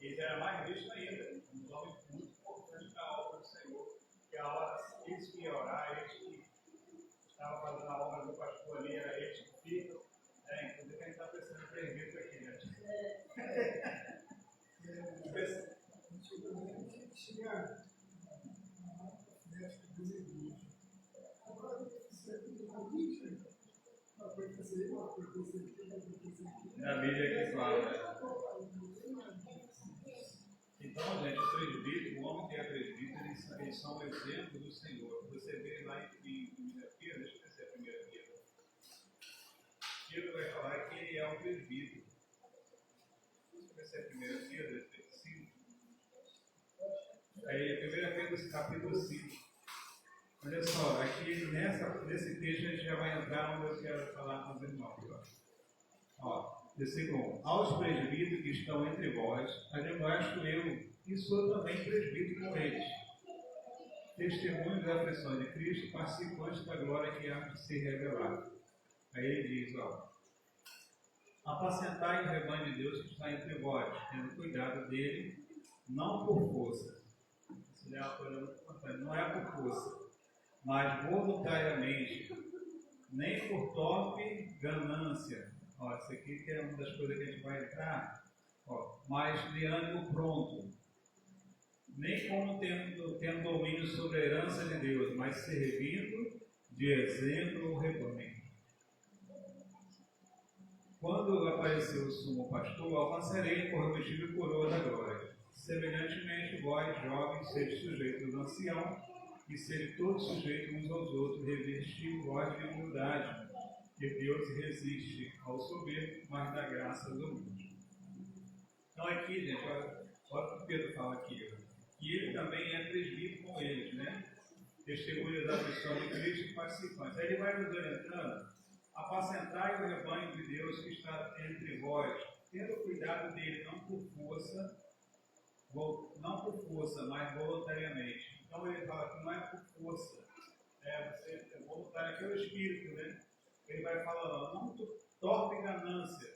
eles eram mais vistos ainda, uns homens muito importantes da obra do Senhor, que a hora eles que iam orar, eles que estavam fazendo a obra do pastor ali, era eles que ficam, inclusive a gente está precisando de presbítero aqui, né? Na Bíblia que fala. Então, gente, o presbítero, o homem que é presbítero, eles são o exemplo do Senhor. Você vê lá em 1 Pedro, deixa eu ver se é 1 Pedro. Pedro vai falar que ele é o presbítero. Deixa eu ver se é 1 Pedro, 5. Aí, 1 Pedro, capítulo 5. Olha só, aqui nesse texto a gente já vai entrar onde eu quero falar com os irmãos. Versículo 1. Aos presbíteros que estão entre vós, admoesto eu, e sou também presbítero com eles. Testemunho das aflições de Cristo, participantes da glória que há de ser revelada. Aí ele diz, apacentai o rebanho de Deus que está entre vós, tendo cuidado dele, não por força. Isso é uma coisa muito importante, não é por força, mas voluntariamente, nem por torpe ganância. Isso aqui que é uma das coisas que a gente vai entrar, mas de ânimo pronto, nem como tendo domínio sobre a herança de Deus, mas servindo de exemplo ao rebanho. Quando apareceu o sumo pastor, alcançarei a corruptível coroa da glória. Semelhantemente, vós, jovens, sede sujeitos ao ancião, e sede todos sujeitos uns aos outros, revestiu vós de humildade, que Deus resiste ao soberbo, mas dá graça aos humildes. Então aqui, gente, olha o que Pedro fala aqui, que ele também é presbítero com eles, né? Testemunhas da missão de Cristo e participantes. Aí ele vai nos orientando, apacentai o rebanho de Deus que está entre vós, tendo cuidado dele, não por força, mas voluntariamente. Então ele fala que não é por força, você é voluntário, que é o Espírito, né? Ele vai falando, não torpe ganância,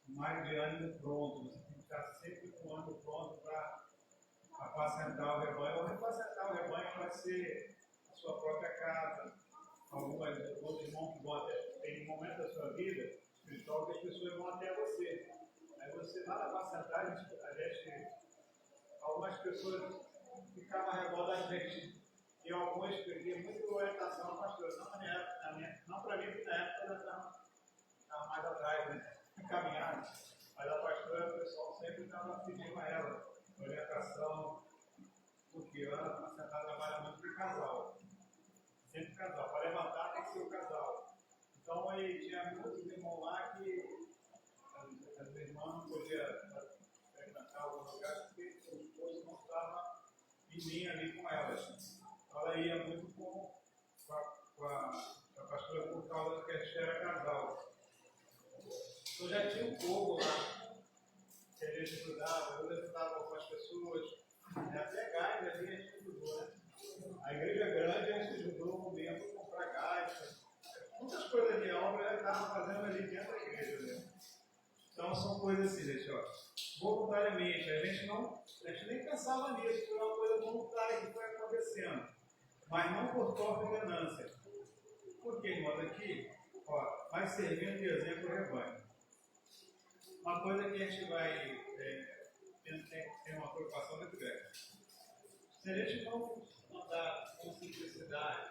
mas de ânimo pronto. Você tem que estar sempre com o ânimo apacentar o rebanho, ou apacentar o rebanho pode ser a sua própria casa, outros irmãos que vão até, tem um momento da sua vida espiritual que as pessoas vão até você. Aí você lá na apacentar, algumas pessoas ficavam ao redor da gente. E alguns perdiam muito orientação, pastor, não na minha época, não para mim, porque na época eu estava mais atrás, né? Encaminhado. Mas a pastora, o pessoal sempre estava pedindo a ela orientação, porque ela trabalha muito com casal. Sempre casal. Para levantar tem que ser o casal. Então aí tinha muitos irmãos lá que as irmãs não podiam frequentar algum lugar porque o esposo não estava em linha ali com elas. Ela ia muito com a pastora por causa que a gente era casal. Então já tinha um povo lá que a gente estudava, eu estudava com as pessoas, até gás ali a gente estudou, né? A igreja grande a gente ajudou o membro a comprar gás, muitas coisas de obra eu estava fazendo ali dentro da igreja, né? Então são coisas assim, gente, ó, voluntariamente, a gente nem pensava nisso, foi uma coisa voluntária que foi acontecendo, mas não por torta e ganância. Porque, irmãos, aqui, ó, vai servindo de exemplo o rebanho. Uma coisa que a gente vai tem uma preocupação muito grande. Se a gente não andar com simplicidade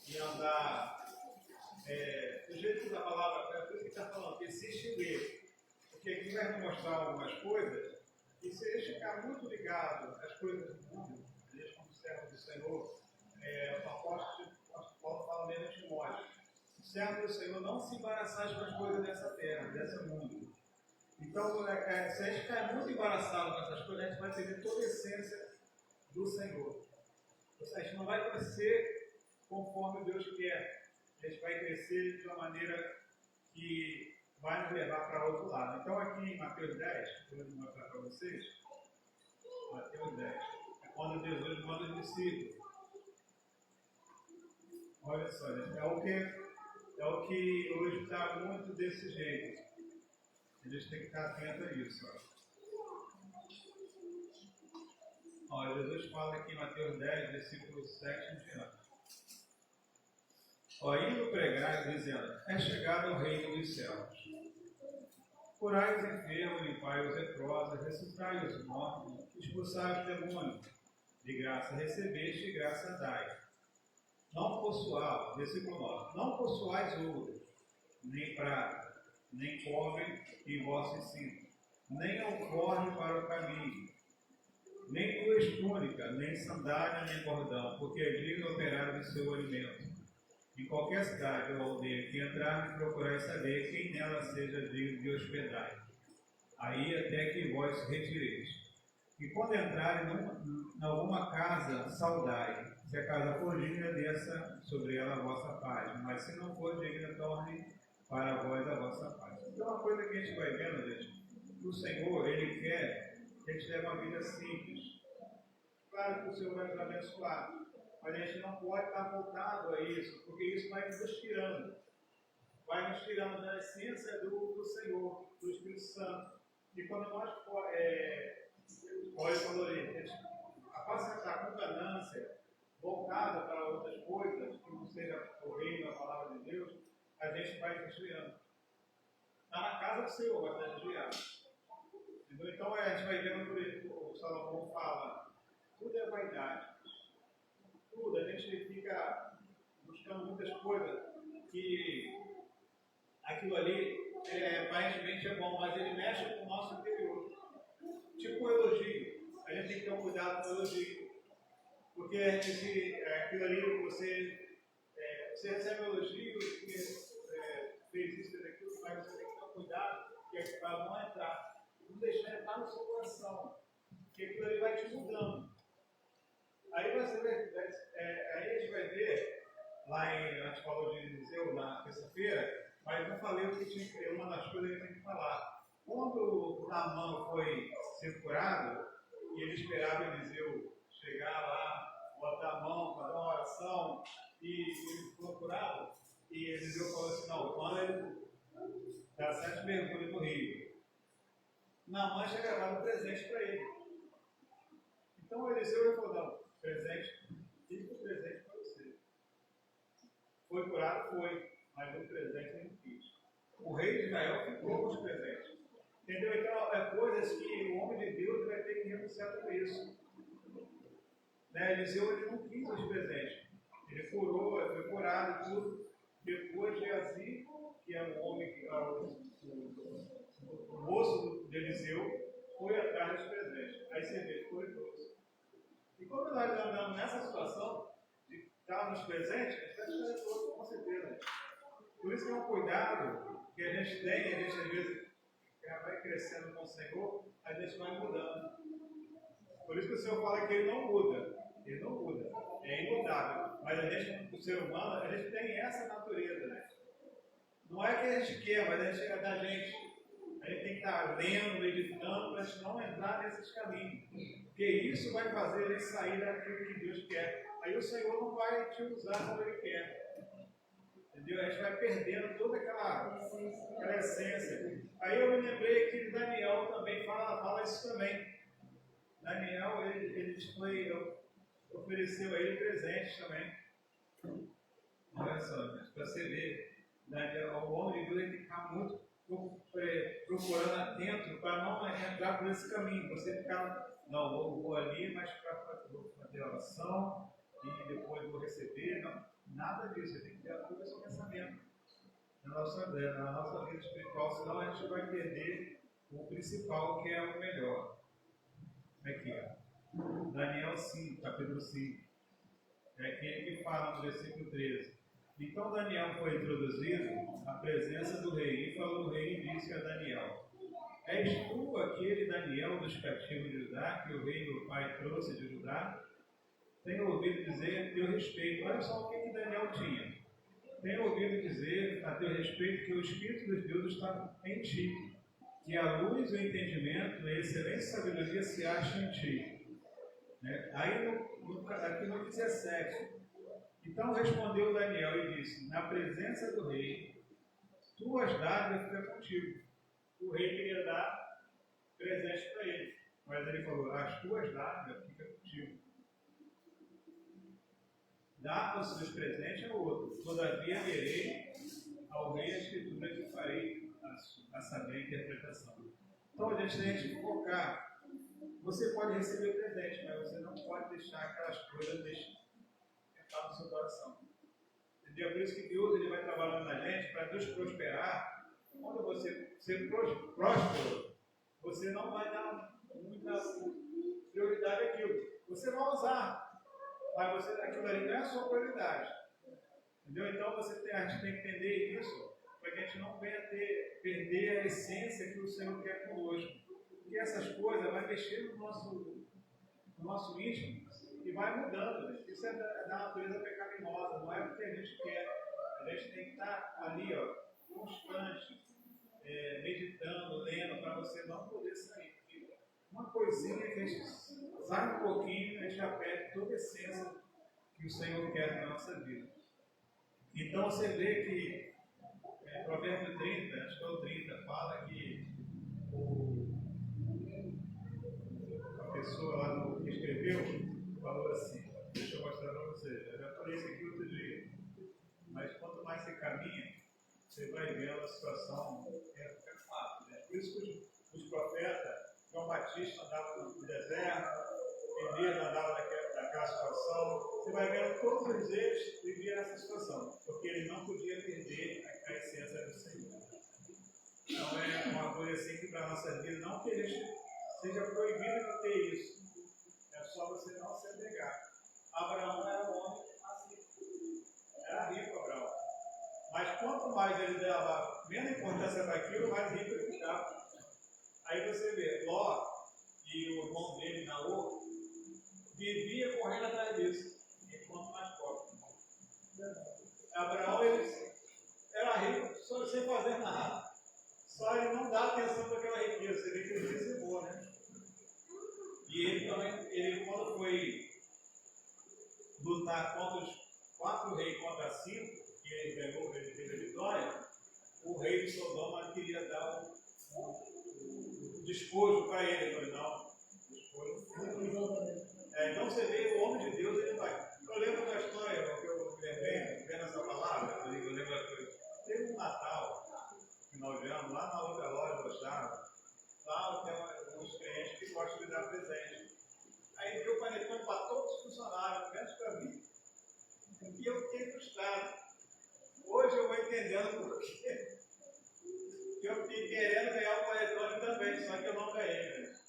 e andar do jeito que a palavra é por isso que está falando, que existe o erro. Porque aqui vai nos mostrar algumas coisas, e se a gente ficar muito ligado às coisas do mundo, a gente como servo do Senhor, o apóstolo Paulo fala mesmo de Timóteo, o servo do Senhor não se embaraçar com as coisas dessa terra, desse mundo. Então, se a gente ficar muito embaraçado com essas coisas, a gente vai perder toda a essência do Senhor. A gente não vai crescer conforme Deus quer. A gente vai crescer de uma maneira que vai nos levar para outro lado. Então, aqui em Mateus 10, eu vou mostrar para vocês, Mateus 10, é quando Jesus manda os discípulos. Olha só, gente, é o que hoje está muito desse jeito. A gente tem que estar atento a isso. Ó, Jesus fala aqui em Mateus 10, versículo 7 em diante. Ó, indo pregar, dizendo, é chegado o reino dos céus. Curai os enfermos, limpai os leprosos, ressuscitai os mortos, expulsai os demônios. De graça recebeste, de graça dai. Não possuais, versículo 9, não possuais ouro, nem prata, nem cobre em vossos cintos, nem alforje para o caminho, nem duas túnicas, nem sandália, nem cordão, porque é digno operar do seu alimento. Em qualquer cidade ou aldeia que entrar, procurai saber quem nela seja digno de hospedar. Aí até que vós retireis. E quando entrarem em alguma casa, saudai. Se a casa for digna, desça sobre ela a vossa paz. Mas se não for digna, torne para vós a vossa paz. Então, uma coisa que a gente vai vendo, gente, o Senhor, Ele quer que a gente leve uma vida simples. Claro que o Senhor vai nos abençoar, mas a gente não pode estar voltado a isso, porque isso vai nos tirando da essência do Senhor, do Espírito Santo. E quando nós apacentar com ganância, voltada para outras coisas, que não seja o reino da palavra de Deus, a gente vai desviando. Está na casa do Senhor, vai estar desviado. Então a gente vai vendo por isso, o Salomão fala, tudo é vaidade. Tudo, a gente fica buscando muitas coisas que aquilo ali aparentemente é bom, mas ele mexe com o nosso interior. Tipo um elogio. A gente tem que ter um cuidado com o elogio. Porque aquilo ali você recebe um elogio, porque fez isso, fez aquilo, mas você tem que ter um cuidado para não entrar. Não deixar entrar no seu coração. Porque aquilo ali vai te mudando. Aí a gente vai ver, a gente falou de Eliseu na terça-feira, mas não falei o que tinha, uma das coisas que eu tenho que falar. Quando o Naamã foi ser curado, e ele esperava Eliseu chegar lá, botar a mão, fazer uma oração, e ele ficou curado, e Eliseu falou assim, não, manda ele dar 7 mergulhos no rio. Naamã tinha gravado um presente para ele. Então Eliseu falou, não, presente, fica o presente para você. Foi curado? Foi, mas o presente ele não quis. O rei de Israel ficou com os presentes. Entendeu? Então, é coisas que o homem de Deus vai ter que renunciar por isso. Né? Eliseu ele não quis os presentes. Ele curou, foi curado e tudo. Depois Geazi, que é um homem, que o moço de Eliseu, foi atrás dos presentes. Aí você vê, foi e trouxe. E quando nós andamos nessa situação de estar nos presentes, a gente vai estar todo, com certeza. Por isso que é um cuidado que a gente tem, a gente às vezes vai crescendo com o Senhor, a gente vai mudando. Por isso que o Senhor fala que Ele não muda. Ele não muda. É imutável. Mas a gente, o ser humano, a gente tem essa natureza, né? Não é que a gente quer, mas a gente é da gente. A gente tem que estar lendo, meditando, para a gente não entrar nesses caminhos. Porque isso vai fazer a gente sair daquilo que Deus quer. Aí o Senhor não vai te usar como Ele quer. Entendeu? A gente vai perdendo toda aquela essência. Aí eu me lembrei que Daniel também fala isso também. Daniel, ele ofereceu a ele presentes também. Olha só, para você ver, Daniel, o homem de Deus tem que ficar muito procurando atento para não entrar por esse caminho. Você ficar, não, vou ali, mas vou fazer oração e depois vou receber. Não, nada disso. Você tem que ter todo esse pensamento na nossa vida espiritual, senão a gente vai perder o principal, que é o melhor. Aqui, ó. Daniel 5, capítulo 5. É aquele que fala no versículo 13. Então Daniel foi introduzido à presença do rei, e falou o rei e disse a Daniel: És tu aquele Daniel dos cativos de Judá, que o rei meu pai trouxe de Judá? Tenho ouvido dizer a teu respeito. Olha só o que Daniel tinha. Tenho ouvido dizer a teu respeito que o Espírito dos deuses está em ti, que a luz, o entendimento e a excelente sabedoria se acham em ti. Né? Aí aqui no 17. Então respondeu Daniel e disse: na presença do rei, tuas dádivas ficam contigo. O rei queria dar presente para ele, mas ele falou: as tuas dádivas ficam contigo. Dá os seus presentes ao outro. Todavia verei ao rei a escritura que farei a saber a interpretação. Então a gente tem que focar. Você pode receber presente, mas você não pode deixar aquelas coisas entrar no seu coração. Entendeu? Por isso que Deus ele vai trabalhando na gente para nos prosperar. Quando você ser próspero, você não vai dar muita prioridade àquilo. Você vai usar. Mas aquilo ali não é a sua prioridade. Entendeu? Então a gente tem que entender isso, para que a gente não venha perder a essência que o Senhor quer conosco. Porque essas coisas vão mexer no nosso íntimo e vai mudando. Isso é da natureza pecaminosa, não é o que a gente quer. A gente tem que estar ali, ó, constante, meditando, lendo, para você não poder sair. Porque uma coisinha que a gente sai um pouquinho, a gente já perde toda a essência que o Senhor quer na nossa vida. Então você vê que Provérbio 30, acho que é o 30, fala que a pessoa lá que escreveu falou assim, deixa eu mostrar para vocês, eu já falei isso aqui outro dia, mas quanto mais você caminha, você vai vendo a situação fácil. Né? Por isso que os profetas, João Batista andava no deserto, Elias andava naquela situação. Você vai vendo todos eles viviam nessa situação, porque ele não podia perder a essência do Senhor. Então é uma coisa assim que para a nossa vida, não que a gente seja proibido de ter isso, é só você não se apegar. Abraão era um homem assim, era rico Abraão, mas quanto mais ele dava menos importância para aquilo, mais rico ele ficava. Aí você vê, Ló e o irmão dele, Naor, vivia correndo atrás disso, enquanto mais pobre. Abraão ele era rico só sem fazer nada. Só ele não dá atenção para aquela riqueza. Você vê que ele dizimou, né? E ele também, quando foi lutar contra os 4 reis contra 5, que ele ganhou, ele teve a vitória, o rei de Sodoma queria dar um despojo para ele. Ele falou, não, despojo. Então você vê o homem de Deus, ele vai. Eu lembro da história que eu lembrei, vendo essa palavra, eu lembro da coisa. Teve um Natal, final de ano, lá na outra loja do Estado, lá tem uns clientes que gostam de dar presente. Aí deu panetone para todos os funcionários, menos para mim. E eu fiquei frustrado. Hoje eu vou entendendo por quê. Eu fiquei querendo ganhar o panetone também, só que eu não ganhei, né?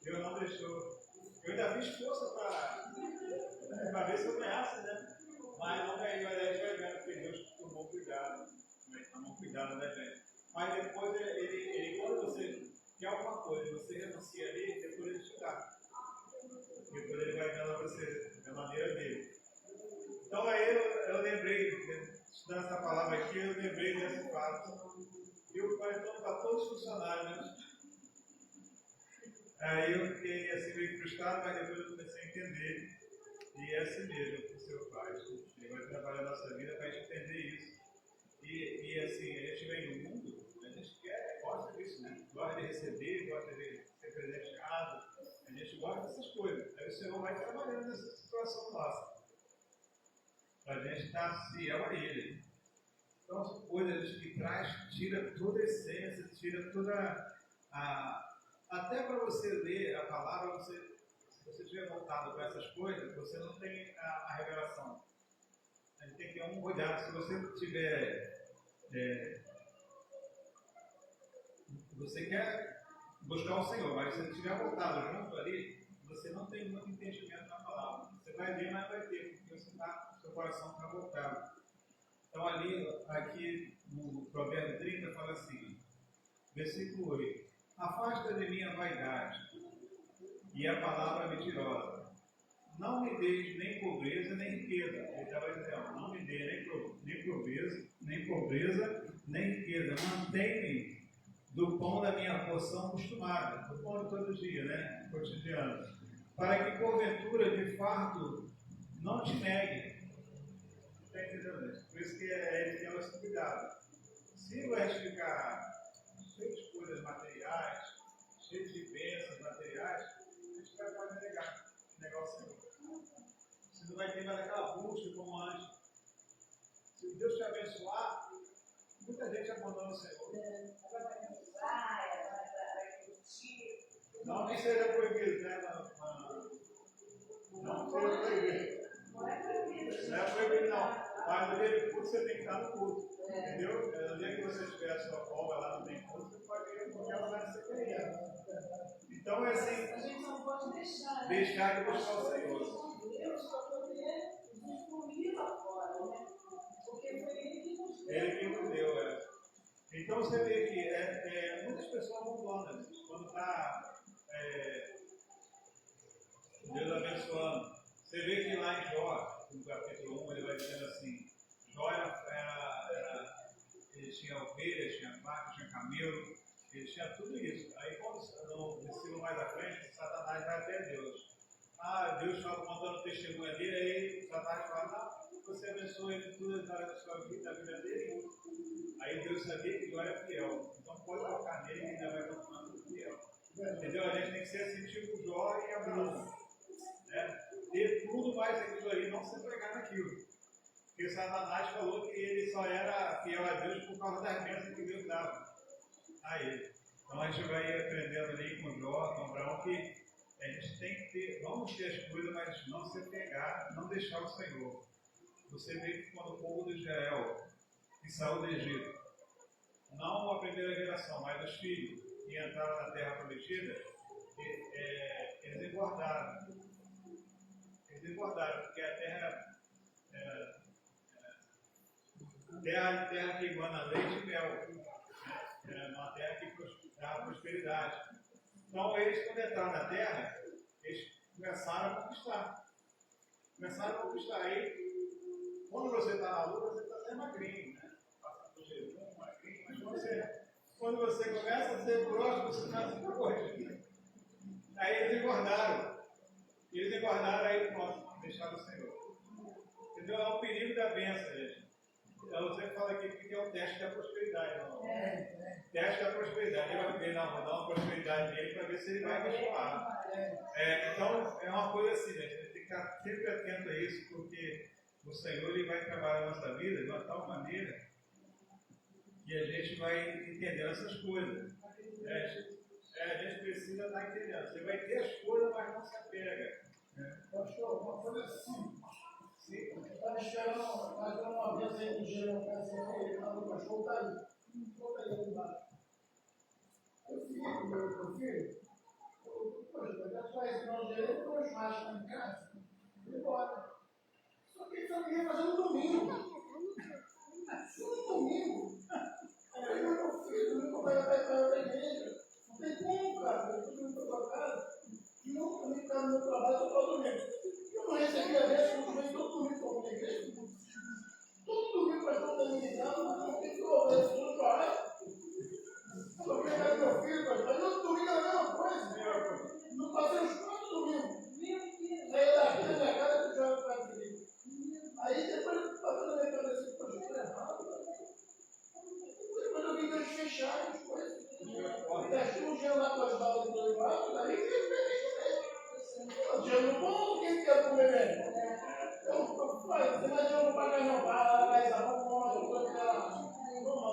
Deus não deixou. Eu ainda fiz força para ver se eu ganhasse, né? Mas não ganhei, mas a gente vai vendo que Deus tomou cuidado. Tomou cuidado da gente. Mas depois, quando você quer alguma coisa, você renuncia ali, depois ele te dá. Depois ele vai dando a você da maneira dele. Então aí eu lembrei, estudando essa palavra aqui, eu lembrei desse fato. E o panetone para todos os funcionários, né? Aí eu fiquei assim meio frustrado, mas depois eu comecei a entender. E é assim mesmo que o Senhor faz. Ele vai trabalhar a nossa vida para a gente entender isso. E assim, a gente vem no mundo, a gente gosta disso, né? Gosta de receber, gosta de ser presenteado, a gente gosta dessas coisas. Aí o Senhor vai trabalhando nessa situação nossa. Para a gente estar fiel a Ele. Então, são coisas que tira toda a essência, tira toda a. Até para você ler a palavra, se você estiver voltado para essas coisas, você não tem a revelação. A gente tem que ter um cuidado. Se você tiver. Você quer buscar o Senhor, mas se você estiver voltado junto ali, você não tem muito entendimento na palavra. Você vai ler, mas vai ter, porque seu coração está voltado. Então, aqui no Provérbio 30, fala assim, versículo 8: afasta de mim a vaidade e a palavra mentirosa. Não me deis nem pobreza nem riqueza. Ele estava dizendo, não me dê nem pobreza, nem riqueza. Mantém-me do pão da minha porção acostumada, do pão de todo dia, né? Cotidiano. Para que, porventura, de farto, não te negue. Está entendendo isso? Por isso que ele tem esse cuidado. Se vai ficar cheio de coisas materiais, cheio de bênçãos materiais, a gente vai poder negar o Senhor. Você não vai ter mais aquela busca como antes. Se Deus te abençoar, muita gente abandona o Senhor. Não que seja proibido, né? Não seja proibido. Não é proibido, não. Mas no dia de culto você tem que estar no culto. Entendeu? No dia que você tiver a sua folga lá, não tem culto, você pode ir em qualquer lugar que você queria. Então é assim. A gente não pode deixar. Deixar de buscar o Senhor. Deus para poder usufruir lá fora, né? Porque foi Ele que nos deu. Ele que nos deu, Então você vê que muitas pessoas abandonam quando está Deus abençoando. Você vê que lá em Jó, no capítulo 1, ele vai dizendo assim, Jó ele tinha ovelhas, tinha vaca, tinha camelo, ele tinha tudo isso. Aí quando no versículo mais à frente, Satanás vai até Deus. Deus estava contando testemunha dele, aí Satanás fala, você abençoa ele tudo as áreas da sua vida, da vida dele. Aí Deus sabia que Jó era fiel. Então pode tocar nele e ainda vai continuar tudo fiel. Entendeu? A gente tem que ser assim, tipo Jó e Abraão. Né? Ter tudo mais aquilo ali, não se entregar naquilo. Porque Satanás falou que ele só era fiel a Deus por causa das bênçãos que Deus dava a ele. Então a gente vai aprendendo ali com Jó, com Abraão, que a gente tem que ter, vamos ter as coisas, mas não se pegar, não deixar o Senhor. Você vê que quando o povo de Israel que saiu do Egito, não a primeira geração, mas os filhos que entraram na terra prometida, eles engordaram. Eles engordaram, porque a terra terra que emana leite e mel, uma terra que dá prosperidade. Então, eles, quando entraram na terra, eles começaram a conquistar. Aí, quando você está na luta, você está até magrinho, né? Passando por jejum, magrinho, mas quando você começa a ser grosso, você está assim, gordinho. Aí eles engordaram. Aí pronto, deixaram o Senhor. Entendeu? É o perigo da bênção, gente. Eu sempre falo aqui que é o teste da prosperidade. Não. Teste da prosperidade. Ele vai ver, não, vou dar uma prosperidade nele para ver se ele vai abençoar. Então, é uma coisa assim, né? A gente tem que ficar sempre atento a isso, porque o Senhor ele vai trabalhar a nossa vida de uma tal maneira que a gente vai entendendo essas coisas. A gente precisa estar entendendo. Você vai ter as coisas, mas não se apega. Pastor, uma coisa simples. Eu estava esperando, fazendo uma vez aí no gelo, eu pensei, ele falou, pastor, está aí. Volta aí embaixo. Eu fico, meu filho, poxa, já faz final de janeiro, eu churrasco lá em casa, vou embora. Só que ele também ia fazer no domingo. Só no domingo. Aí meu filho, domingo vai para a igreja. Não tem como, cara, eu estou indo para tua casa. E eu também ficar no meu trabalho todo domingo. Eu não recebi a bênção, eu também todo domingo para a igreja. Todo domingo para todo domingo ligado, não tem que ouvir isso tudo para lá. Eu vou pegar meu filho, mas todo domingo é a mesma coisa. Não passei uns 4 domingos. Saí daqui da minha casa e jogo para a igreja. Aí depois eu passei na minha cabeça, poxa, eu estou errado. Depois eu vi que eles fecharam as coisas. Gastei um dinheiro lá para ajudar o do lado, daí que ele fez. Dinheiro bom, quem quer comer mesmo? Você vai dinheiro não pagar não, vai dar bom,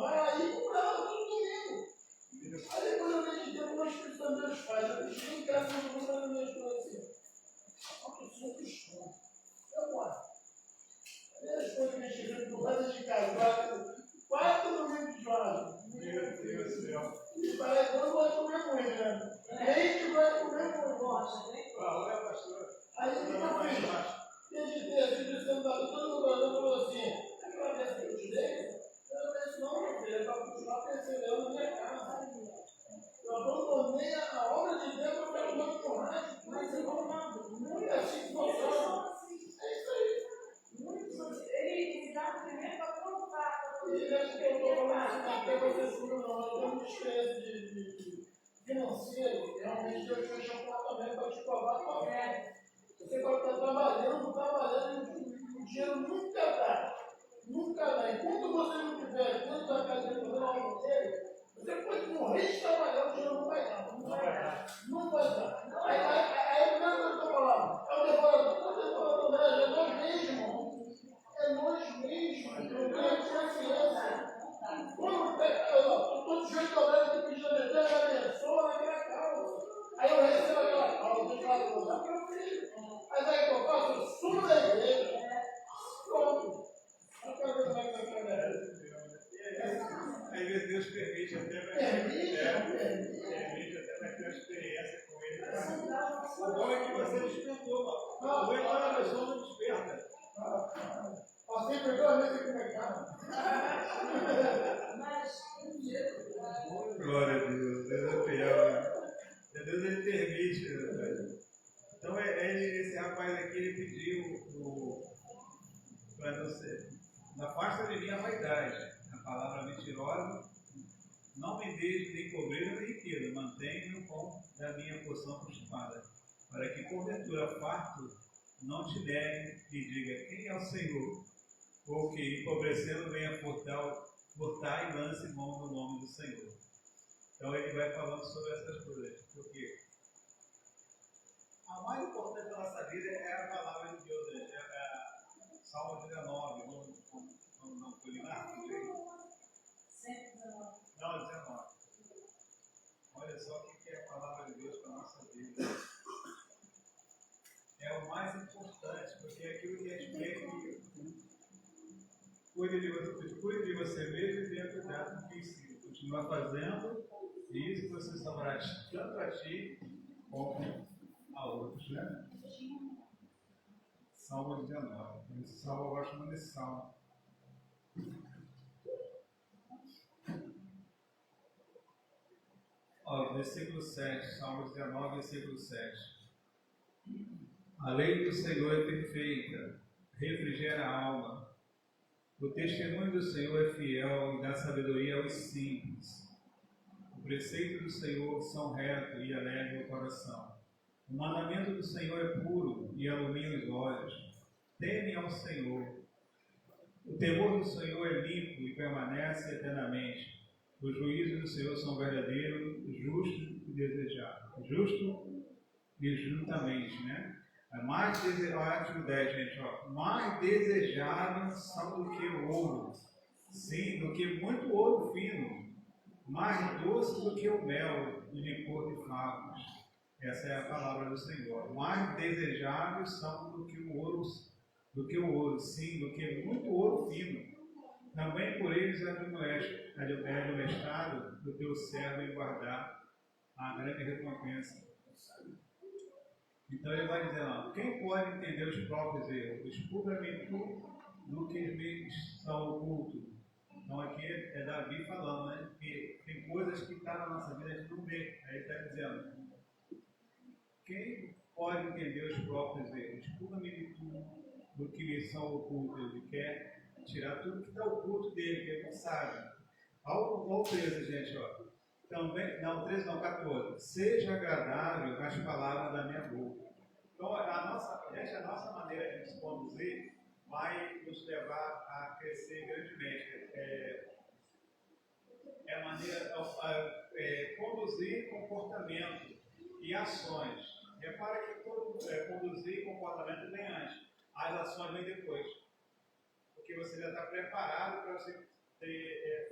vai aí comprar todo domingo. Aí depois eu vejo que tem uma expressão dos meus pais, eu cheguei em casa e eu vou na minha esposa assim, eu sou cristão, eu moro. Aí as coisas que a gente vê por causa de casa, 4 domingos de jovem. Meu Deus do céu. E parece que eu não gosto de comer muito, né? Nem que gosta de comer muito. Qual é, pastor? Aí o que eu fiz? Meditei assim, sentado, todo mundo olhando e falou assim, aquela vez que eu te dei, eu disse, não, meu filho, é para continuar percebendo na minha casa. Eu abandonei a obra de Deus para pegar o meu churrasco, mas eu não é assim que funciona. É isso aí. Ele dá primeiro para contar. E ele acha que eu estou falando assim, até vocês não, eu tenho uma experiência de financeiro, realmente Deus fecha a porta também para te provar a tua fé. Você pode estar trabalhando, e o dinheiro nunca dá. Nunca dá. Enquanto você não tiver dentro da casa de algo dele, você pode morrer de trabalhar, o dinheiro não vai dar. Não vai dar. Não vai dar. Aí o mesmo que eu estou falando, é o devorador, é nós mesmos. É nós mesmos. Eu tenho consciência. Quando eu estou de jeito dobrado aqui pedindo a Deus, a pessoa naquela causa. Aí eu recebo aquela causa, eu falo, não é meu filho. Mas aí que eu faço, eu sumo da igreja. Pronto. Olha para ver como é que vai fazer. Às vezes Deus permite até para Permite até para ter uma experiência com ele. O bom é que você despertou, mano. O bom é quando a pessoa não desperta. Passei por 2 meses aqui no mercado. Mas, um jeito. Glória a Deus. Deus é fiel, né? Deus ele permite. Né? Então, esse rapaz aqui, ele pediu para você, afasta de mim a vaidade, a palavra mentirosa, não me deixe nem pobreza nem riqueza, mantenha-me com da minha porção acostumada, para que porventura farto não te negue e diga quem é o Senhor, ou que empobrecendo venha furtar e lance mão no nome do Senhor. Então ele vai falando sobre essas coisas, porque a mais importante da nossa vida é a palavra de Deus, Salmo 19, não foi ligado? 119. Não, 19. Olha só o que é a palavra de Deus para a nossa vida. É o mais importante, porque é aquilo que a gente vê que cuide de você mesmo e venha cuidar do que ensina. Continua fazendo, e isso você salvará tanto a ti como a outros, né? Salmo 19. Esse salmo eu gosto muito desse salmo. Versículo 7, Salmo 19, versículo 7. A lei do Senhor é perfeita, refrigera a alma. O testemunho do Senhor é fiel e dá sabedoria aos simples. O preceito do Senhor são retos e alegra o coração. O mandamento do Senhor é puro e ilumina os olhos. Teme ao Senhor. O temor do Senhor é limpo e permanece eternamente. Os juízos do Senhor são verdadeiros, justos e desejável. Justo e juntamente, né? Mais artigo 10, gente, ó. Mais desejáveis são do que o ouro. Sim, do que muito ouro fino. Mais doce do que o mel e licor de favos. Essa é a palavra do Senhor. Mais desejáveis são do que o ouro, sim, do que muito ouro fino. Também por eles é admoestado do teu servo em guardar a grande recompensa. Então ele vai dizer, ó, quem pode entender os próprios erros? Descubra-me tu do que me são ocultos. Então aqui é Davi falando, né? Que tem coisas que estão na nossa vida, a gente não vê. Aí ele está dizendo, quem pode entender os próprios erros? Descubra-me de tudo do que me são ocultos. Ele quer tirar tudo que está oculto dele, que ele não sabe. Olha o 13, gente, ó. Também, não, 13 não, 14. Seja agradável as palavras da minha boca. Então, a nossa maneira de se conduzir vai nos levar a crescer grandemente. É a maneira de conduzir comportamento e ações. Repara que todo conduzir comportamento vem antes, as ações vêm depois. Porque você já está preparado para você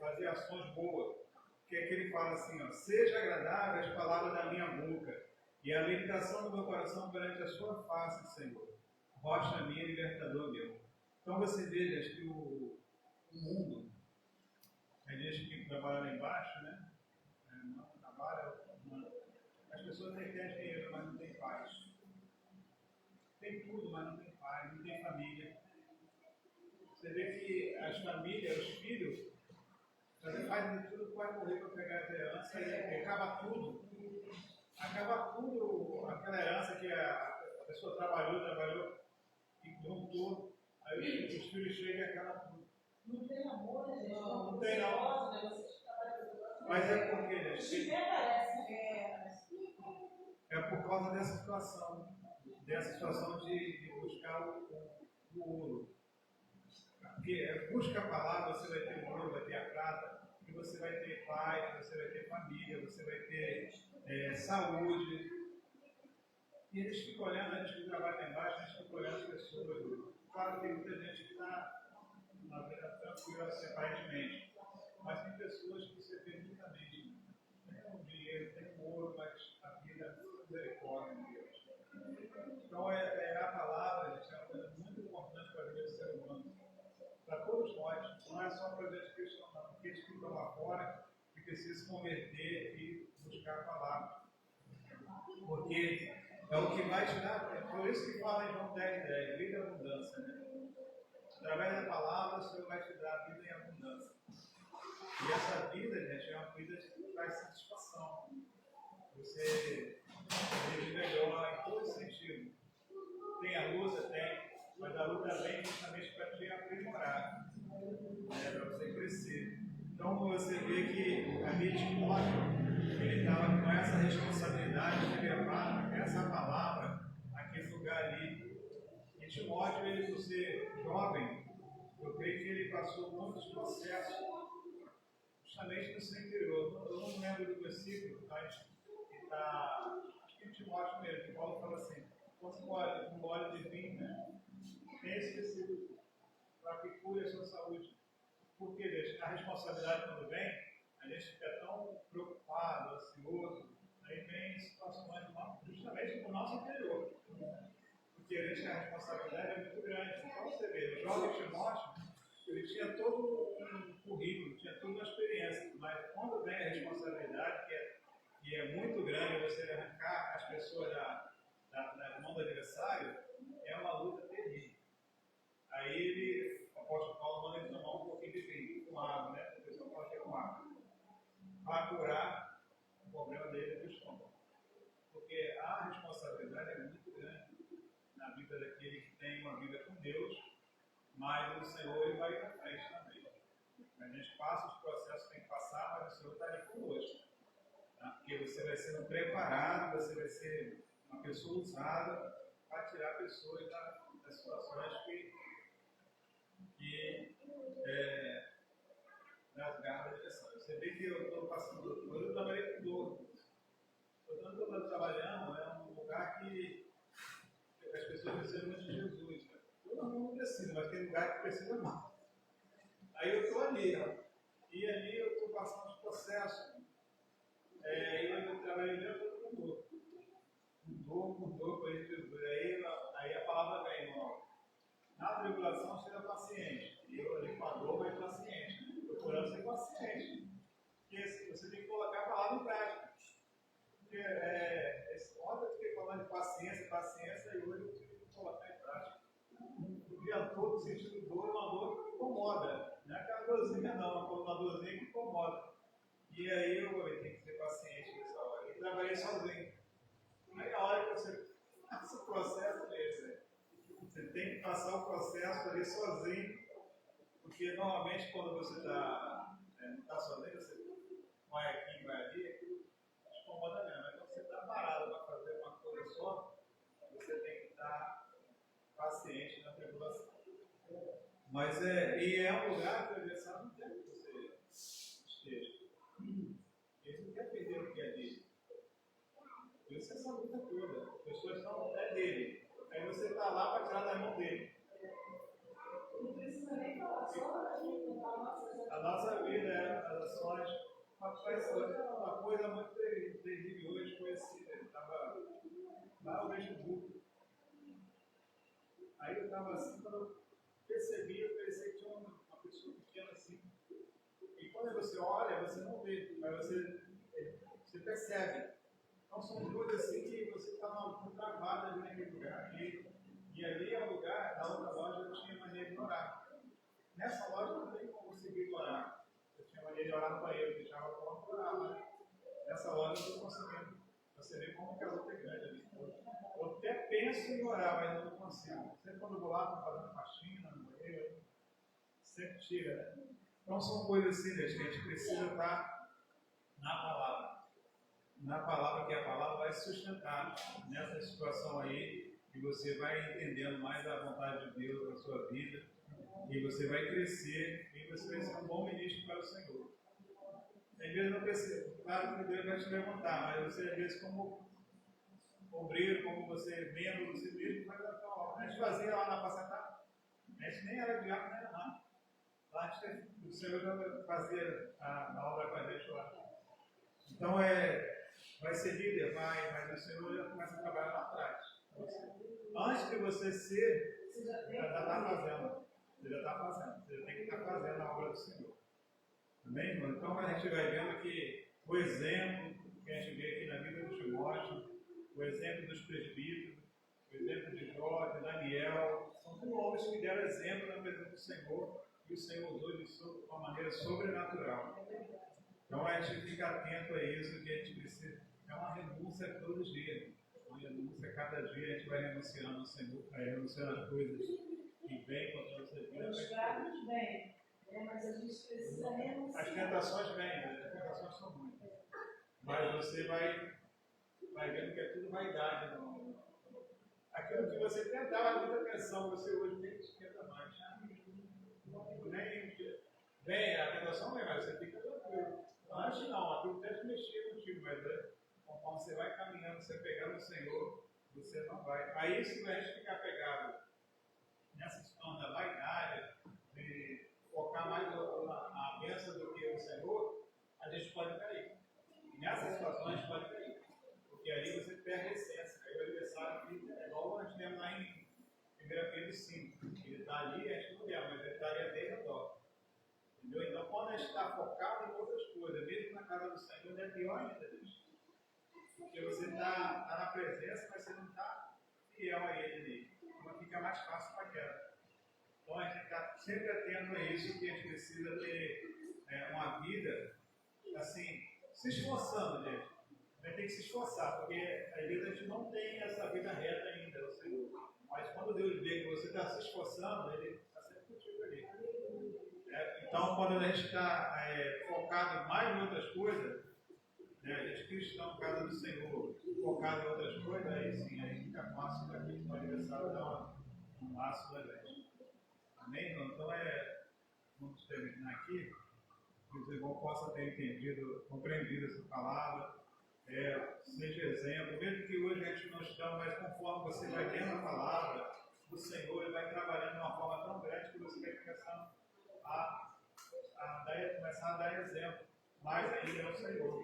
fazer ações boas. Que é que ele fala assim, ó, seja agradável as palavras da minha boca e a meditação do meu coração perante a sua face, Senhor. Rocha minha, libertador meu. Então você vê, gente, que o mundo, tem gente que trabalha lá embaixo, né? Não trabalha, as pessoas têm dinheiro, mas não têm paz. Tem tudo, mas não tem paz, não tem família. Você vê que as famílias, os filhos, você faz de tudo que vai morrer para pegar a herança e acaba tudo. Acaba tudo, aquela herança que a pessoa trabalhou e juntou, aí os filhos chegam e acaba tudo. Não tem amor, né, gente? Não tem não. Mas é porque, gente, é por causa dessa situação de buscar o ouro. Porque busca a palavra, você vai ter o ouro, vai ter a prata, e você vai ter paz, você vai ter família, você vai ter saúde. E eles ficam olhando, a gente que trabalha lá embaixo, a gente fica olhando as pessoas. Claro que tem muita gente que está na vida tranquila, assim, aparentemente. Mas tem pessoas que você vê nitidamente. Tem o dinheiro, tem o ouro, mas a vida é misericórdia de Deus. Então a palavra, gente, é uma coisa muito importante para a vida do ser humano. Para todos nós, não é só para a gente cristão, não, porque eles ficam lá fora e precisam se converter e buscar a palavra. Porque é o que vai te dar, é por isso que fala em João 10, vida e abundância, né? Através da palavra, o Senhor vai te dar vida em abundância. E essa vida, gente, é uma vida que traz satisfação. Você vive melhor em todo sentido. Tem a luta? Tem. Mas a luta vem justamente para te aprimorar, para você crescer. Então você vê que a Timóteo, ele estava com essa responsabilidade de levar essa palavra àquele lugar ali. E Timóteo, ele por ser jovem, eu creio que ele passou muitos processos justamente no seu interior. Eu não lembro do versículo, mas está acho que em Timóteo mesmo, que Paulo fala assim, um gole de vinho, né? Tem esse versículo para que cure a sua saúde. Porque, gente, a responsabilidade quando vem, a gente fica tão preocupado, ansioso, aí vem situações justamente no nosso interior. Porque a responsabilidade é muito grande. Então você vê, o jovem Timóteo, ele tinha todo um currículo, tinha toda uma experiência, mas quando vem a responsabilidade, que é muito grande, você arrancar as pessoas da mão do adversário, é uma luta terrível. Aí o apóstolo Paulo manda ele tomar um pouquinho de vinho, com água, né? O pessoal fala que é com água, para curar o problema dele do estômago. Porque a responsabilidade é muito grande na vida daquele que tem uma vida com Deus, mas o Senhor ele vai na frente também. A gente passa os processos que tem que passar, mas o Senhor está ali conosco. Tá? Porque você vai sendo preparado, você vai ser uma pessoa usada para tirar pessoas das situações das garras da direção. Você vê que eu estou passando, eu trabalhei com dor. Onde eu estou trabalhando é um lugar que as pessoas precisam muito de Jesus. Né? Todo mundo precisa, mas tem lugar que precisa mais. Aí eu estou ali, ó, e ali eu estou passando os processos. E eu trabalhei dentro do mudou com Jesus. Aí a palavra vem, ó. Na tribulação seja paciente. E eu ali com a dor, mas paciente. Procurando ser paciente. Porque você tem que colocar a palavra em prática. Porque ontem eu fiquei falando de paciência, e hoje eu tive que colocar em prática. O dia todo sentindo dor, uma dor que incomoda. Não é aquela dorzinha não, uma dorzinha que incomoda. E aí eu tenho que ser paciente nessa hora. E trabalhei sozinho. Aí a hora que você passa o processo desse, você tem que passar o processo ali sozinho, porque normalmente quando você não está sozinho, você vai aqui, vai ali, aquilo te incomoda mesmo. Mas quando você está parado para fazer uma coisa só, você tem que estar paciente na tribulação. Mas é um lugar que o adversário não quer que você esteja. Ele não quer perder o que é dele. Por isso essa luta toda. As pessoas estão dele. Aí você está lá para tirar da mão dele. Não precisa nem falar, só a gente contar A nossa vida, as ações. Rapaz, uma coisa muito terrível hoje foi assim. Ele estava lá no Facebook. Aí eu estava assim, quando eu percebi, eu pensei que tinha uma pessoa pequena assim. E quando você olha, você não vê, mas você percebe. Então são coisas assim que você está travado ali naquele lugar. E ali é o lugar, na outra loja eu tinha maneira de orar. Nessa loja eu não tem como conseguir orar. Eu tinha maneira de orar no banheiro, deixava a porta e orava. Né? Nessa loja eu estou conseguindo. Você vê como que a luta é grande ali. Eu até penso em orar, mas eu não consigo. Sempre quando eu vou lá, estou fazendo faxina no banheiro, sempre tira, né? Então são coisas assim, gente, que a gente precisa estar na palavra. Na palavra, que a palavra vai sustentar nessa situação aí, e você vai entendendo mais a vontade de Deus na sua vida, e você vai crescer, e você vai ser um bom ministro para o Senhor. Às vezes não precisa, claro que Deus vai te levantar, mas você, às vezes, como obreiro, como você, membro, você mesmo faz a sua obra. A gente fazia lá na Passacá, a gente nem era diácono, nem era nada. Lá o Senhor já fazia a obra com a gente lá. Então, vai ser líder, mas o Senhor já começa a trabalhar lá atrás. Antes de você ser, você já está fazendo. Você já está fazendo. Você já tem que estar fazendo a obra do Senhor. Amém, irmão? Então, a gente vai vendo que o exemplo que a gente vê aqui na vida do Timóteo, o exemplo dos presbíteros, o exemplo de Jó, de Daniel, são tudo homens que deram exemplo na presença do Senhor, e o Senhor usou de uma maneira sobrenatural. Então a gente fica atento a isso, que a gente precisa. É uma renúncia todos os dias. Uma renúncia, cada dia a gente vai renunciando ao Senhor, renunciando às coisas que vêm contra a nossa vida. Os fracos vêm, mas a gente precisa renunciar. As tentações vêm, as tentações são muitas. Mas você vai vendo que é tudo vaidade. Não. Aquilo que você tentava muita atenção, você hoje nem esquenta mais. Vem, a tentação vem, mas você fica tranquilo. Antes não, aquilo até te mexia contigo, mas conforme você vai caminhando, você pegando o Senhor, você não vai. Aí se a gente ficar pegado nessa questão da vaidade, de focar mais a bênção do que o Senhor, a gente pode cair. Nessas situações a gente pode cair. Porque aí você perde a essência. Aí o adversário é igual a gente lembra lá em 1 Pedro 5. Ele está ali, a gente não lembra, mas ele está ali a dele redor. Entendeu? Então, quando a gente está focado em outras coisas, mesmo na casa do Senhor, é pior ainda, Deus. Porque você está na presença, mas você não está fiel a Ele ali. Então fica mais fácil para a queda. Então a gente está sempre atento a isso, que a gente precisa ter uma vida assim, se esforçando, gente. A gente tem que se esforçar, porque às vezes a gente não tem essa vida reta ainda, Senhor. Mas quando Deus vê que você está se esforçando, Ele está sempre contigo ali. Então, quando a gente está focado mais em outras coisas, a gente cristão, casa do Senhor, focado em outras coisas, aí sim, aí fica fácil para quem o adversário dar um laço da gente. Amém? Então, vamos terminar aqui, que os irmãos possam ter entendido, compreendido essa palavra, Seja exemplo, mesmo que hoje a gente não esteja, mas conforme você vai vendo a palavra do Senhor, Ele vai trabalhando de uma forma tão grande que você vai começando começar a dar exemplo. Mas ainda é o Senhor.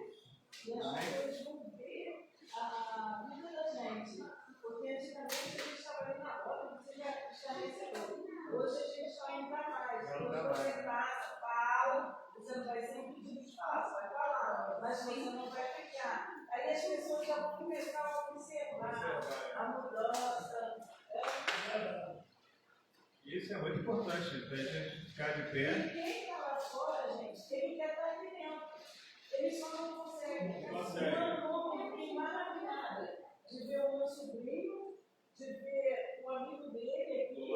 E as pessoas vão ver a vida da gente. Porque antigamente a gente estava ali na roda, você já está recebendo. Hoje a gente está indo para mais. Hoje você passa, fala, você não vai ser impedido de falar, você vai falar, mas você não vai ficar. Aí as pessoas já vão começar a observar a mudança. Isso é muito importante, para a gente ficar de pé. E quem está lá fora, gente, quem quer estar aqui dentro. Eles só não conseguem. Eu fiquei maravilhada de ver o meu sobrinho, de ver o amigo dele aqui,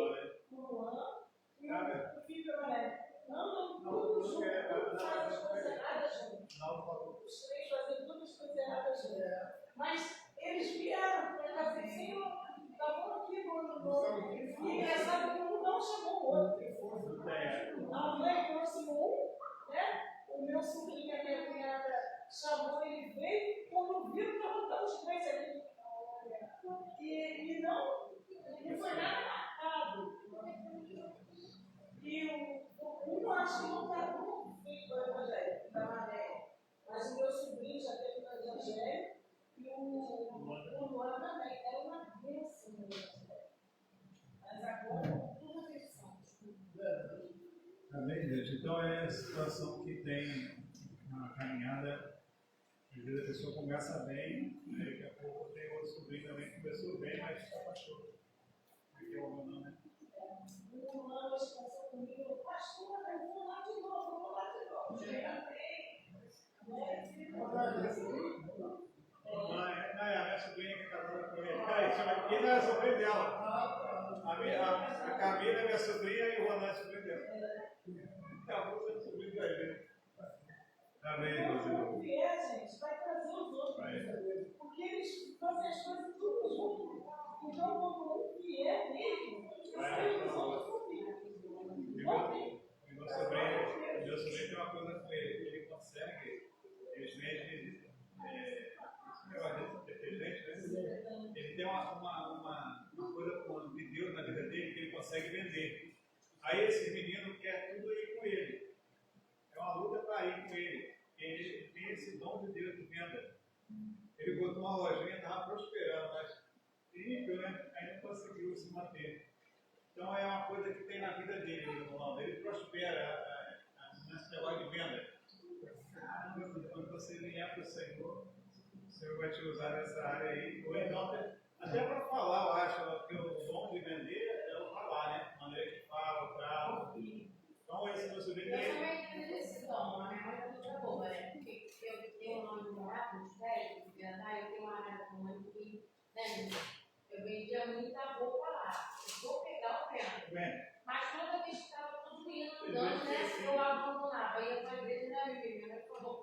o Luan, e o filho da Mané. Andam tudo junto, fazem as coisas erradas juntos. Os três fazem todas as coisas erradas juntos. Mas eles vieram para cá e Senhor, estavam aqui no. E é engraçado que um não chamou o outro. A mãe aproximou um, né? O meu sobrinho, a minha cunhada, chamou, ele veio, quando viu, estava os três ali. E não foi nada marcado. E um acho que não está muito feito para o Evangelho, da Mané. Mas o meu sobrinho já teve no Evangelho e o Luan também. Era uma bênção no Evangelho. Mas agora, tudo é versão. Amém, gente? Então é a situação que tem na caminhada. Às vezes a pessoa começa bem, aí daqui a pouco tem outro sobrinho também que começou bem, mas se apaixonou. Aqui é o Ronan, né? O Luan hoje passou comigo, pastor, eu vou lá de novo. A minha sobrinha que é casada com ele. Peraí, quem não é sobrinho dela? A Camila é minha sobrinha e o Ronan é sobrinho dela. Acabou sendo sobrinho da gente. Amém, Quando vier, gente, vai trazer os outros. Porque eles fazem as coisas tudo junto. Então, quando um vier mesmo, os outros vão vir. Meu sobrinho tem uma coisa com ele. Ele consegue, eles vendem esse negócio de detergente, né? Ele tem uma coisa de Deus na vida dele que ele consegue vender. Aí esse menino quer tudo ir com ele. É uma luta para ir com ele. Ele tem esse dom de Deus de venda. Ele botou uma lojinha, estava prosperando, mas ímpio, né? Aí não conseguiu se manter. Então é uma coisa que tem na vida dele, ele prospera nesse negócio de venda. Caramba, quando você vier para o Senhor vai te usar nessa área aí. Ou então, até para falar, eu acho, porque o dom de vender é o falar, né? A maneira que fala, o trato. Então, esse meu sobrinho Eu também tenho esse dom, a minha mãe é muito boa, né? Porque eu tenho o nome de morar com os velhos, eu tenho uma área com uma que, né? Eu vendia muita roupa lá. Eu vou pegar o vento. Mas toda vez que estava tudo indo andando, né? Eu abandonava. Ia para a igreja, né, minha mãe falou.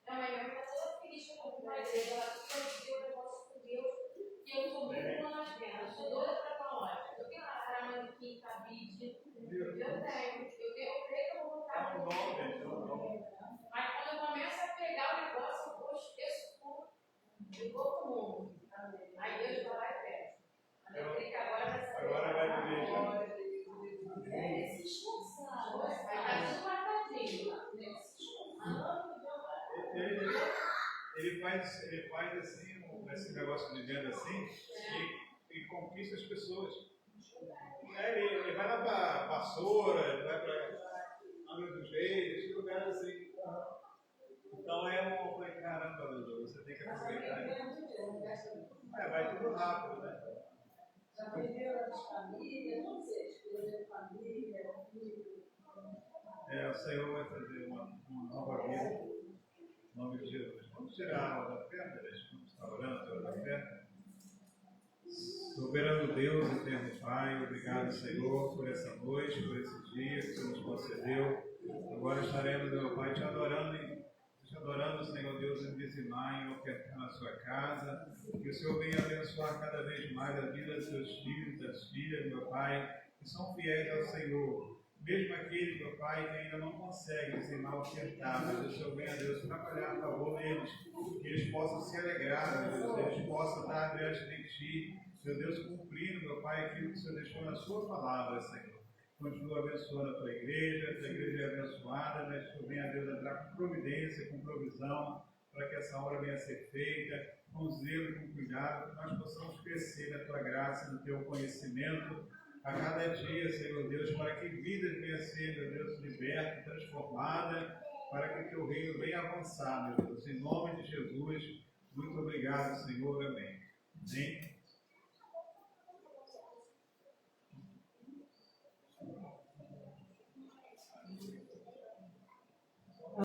Minha mãe está toda feliz que eu vou para a igreja. Ela pediu o negócio com Deus. E eu sou muito boa nas vendas. Sou doida para a loja. Eu tenho lá para manequim, cabide. Eu tenho. Eu creio que eu vou voltar para o Mas quando eu começo a pegar o negócio, eu esqueço tudo. Eu vou para o mundo. Aí Deus vai lá e pede. Agora vai viver. Se esforçar. Vai estar tudo marcadinho. Ele faz assim, esse negócio de venda assim, e conquista as pessoas. Ele vai lá para Vassoura, ele vai para Angra dos Reis, esse lugar assim. Então eu falei, caramba, Dudu, você tem que aproveitar. Vai tudo rápido, né? Já venderam as famílias, não sei, escolheram família, filho. O Senhor vai fazer uma nova vida. Em nome de Jesus. Vamos tirar a oferta, vamos estar orando pela oferta. Soberano Deus, eterno Pai, obrigado, Senhor, por essa noite, por esse dia que o Senhor nos concedeu. Agora estaremos, meu Pai, te adorando, Senhor Deus, em dizimar, em ofertar na sua casa. Que o Senhor venha abençoar cada vez mais a vida dos seus filhos, das filhas, meu Pai, que são fiéis ao Senhor. mesmo aqueles, meu Pai, que ainda não conseguem sem mal ofertar, mas o Senhor venha, Deus, trabalhar a favor deles, que eles possam se alegrar, meu Deus, eles possam estar diante de Ti, Senhor Deus, cumprindo, meu Pai, aquilo que o Senhor deixou na Sua palavra, Senhor. Continua abençoando a Tua igreja é abençoada, mas que venha, Deus, entrar com providência, com provisão, para que essa obra venha a ser feita, com zelo e com cuidado, que nós possamos crescer na Tua graça, no Teu conhecimento, a cada dia, Senhor Deus, para que vidas venham a ser, meu Deus, libertas, transformadas, para que o Teu reino venha avançar, meu Deus, em nome de Jesus. Muito obrigado, Senhor. Amém. Amém.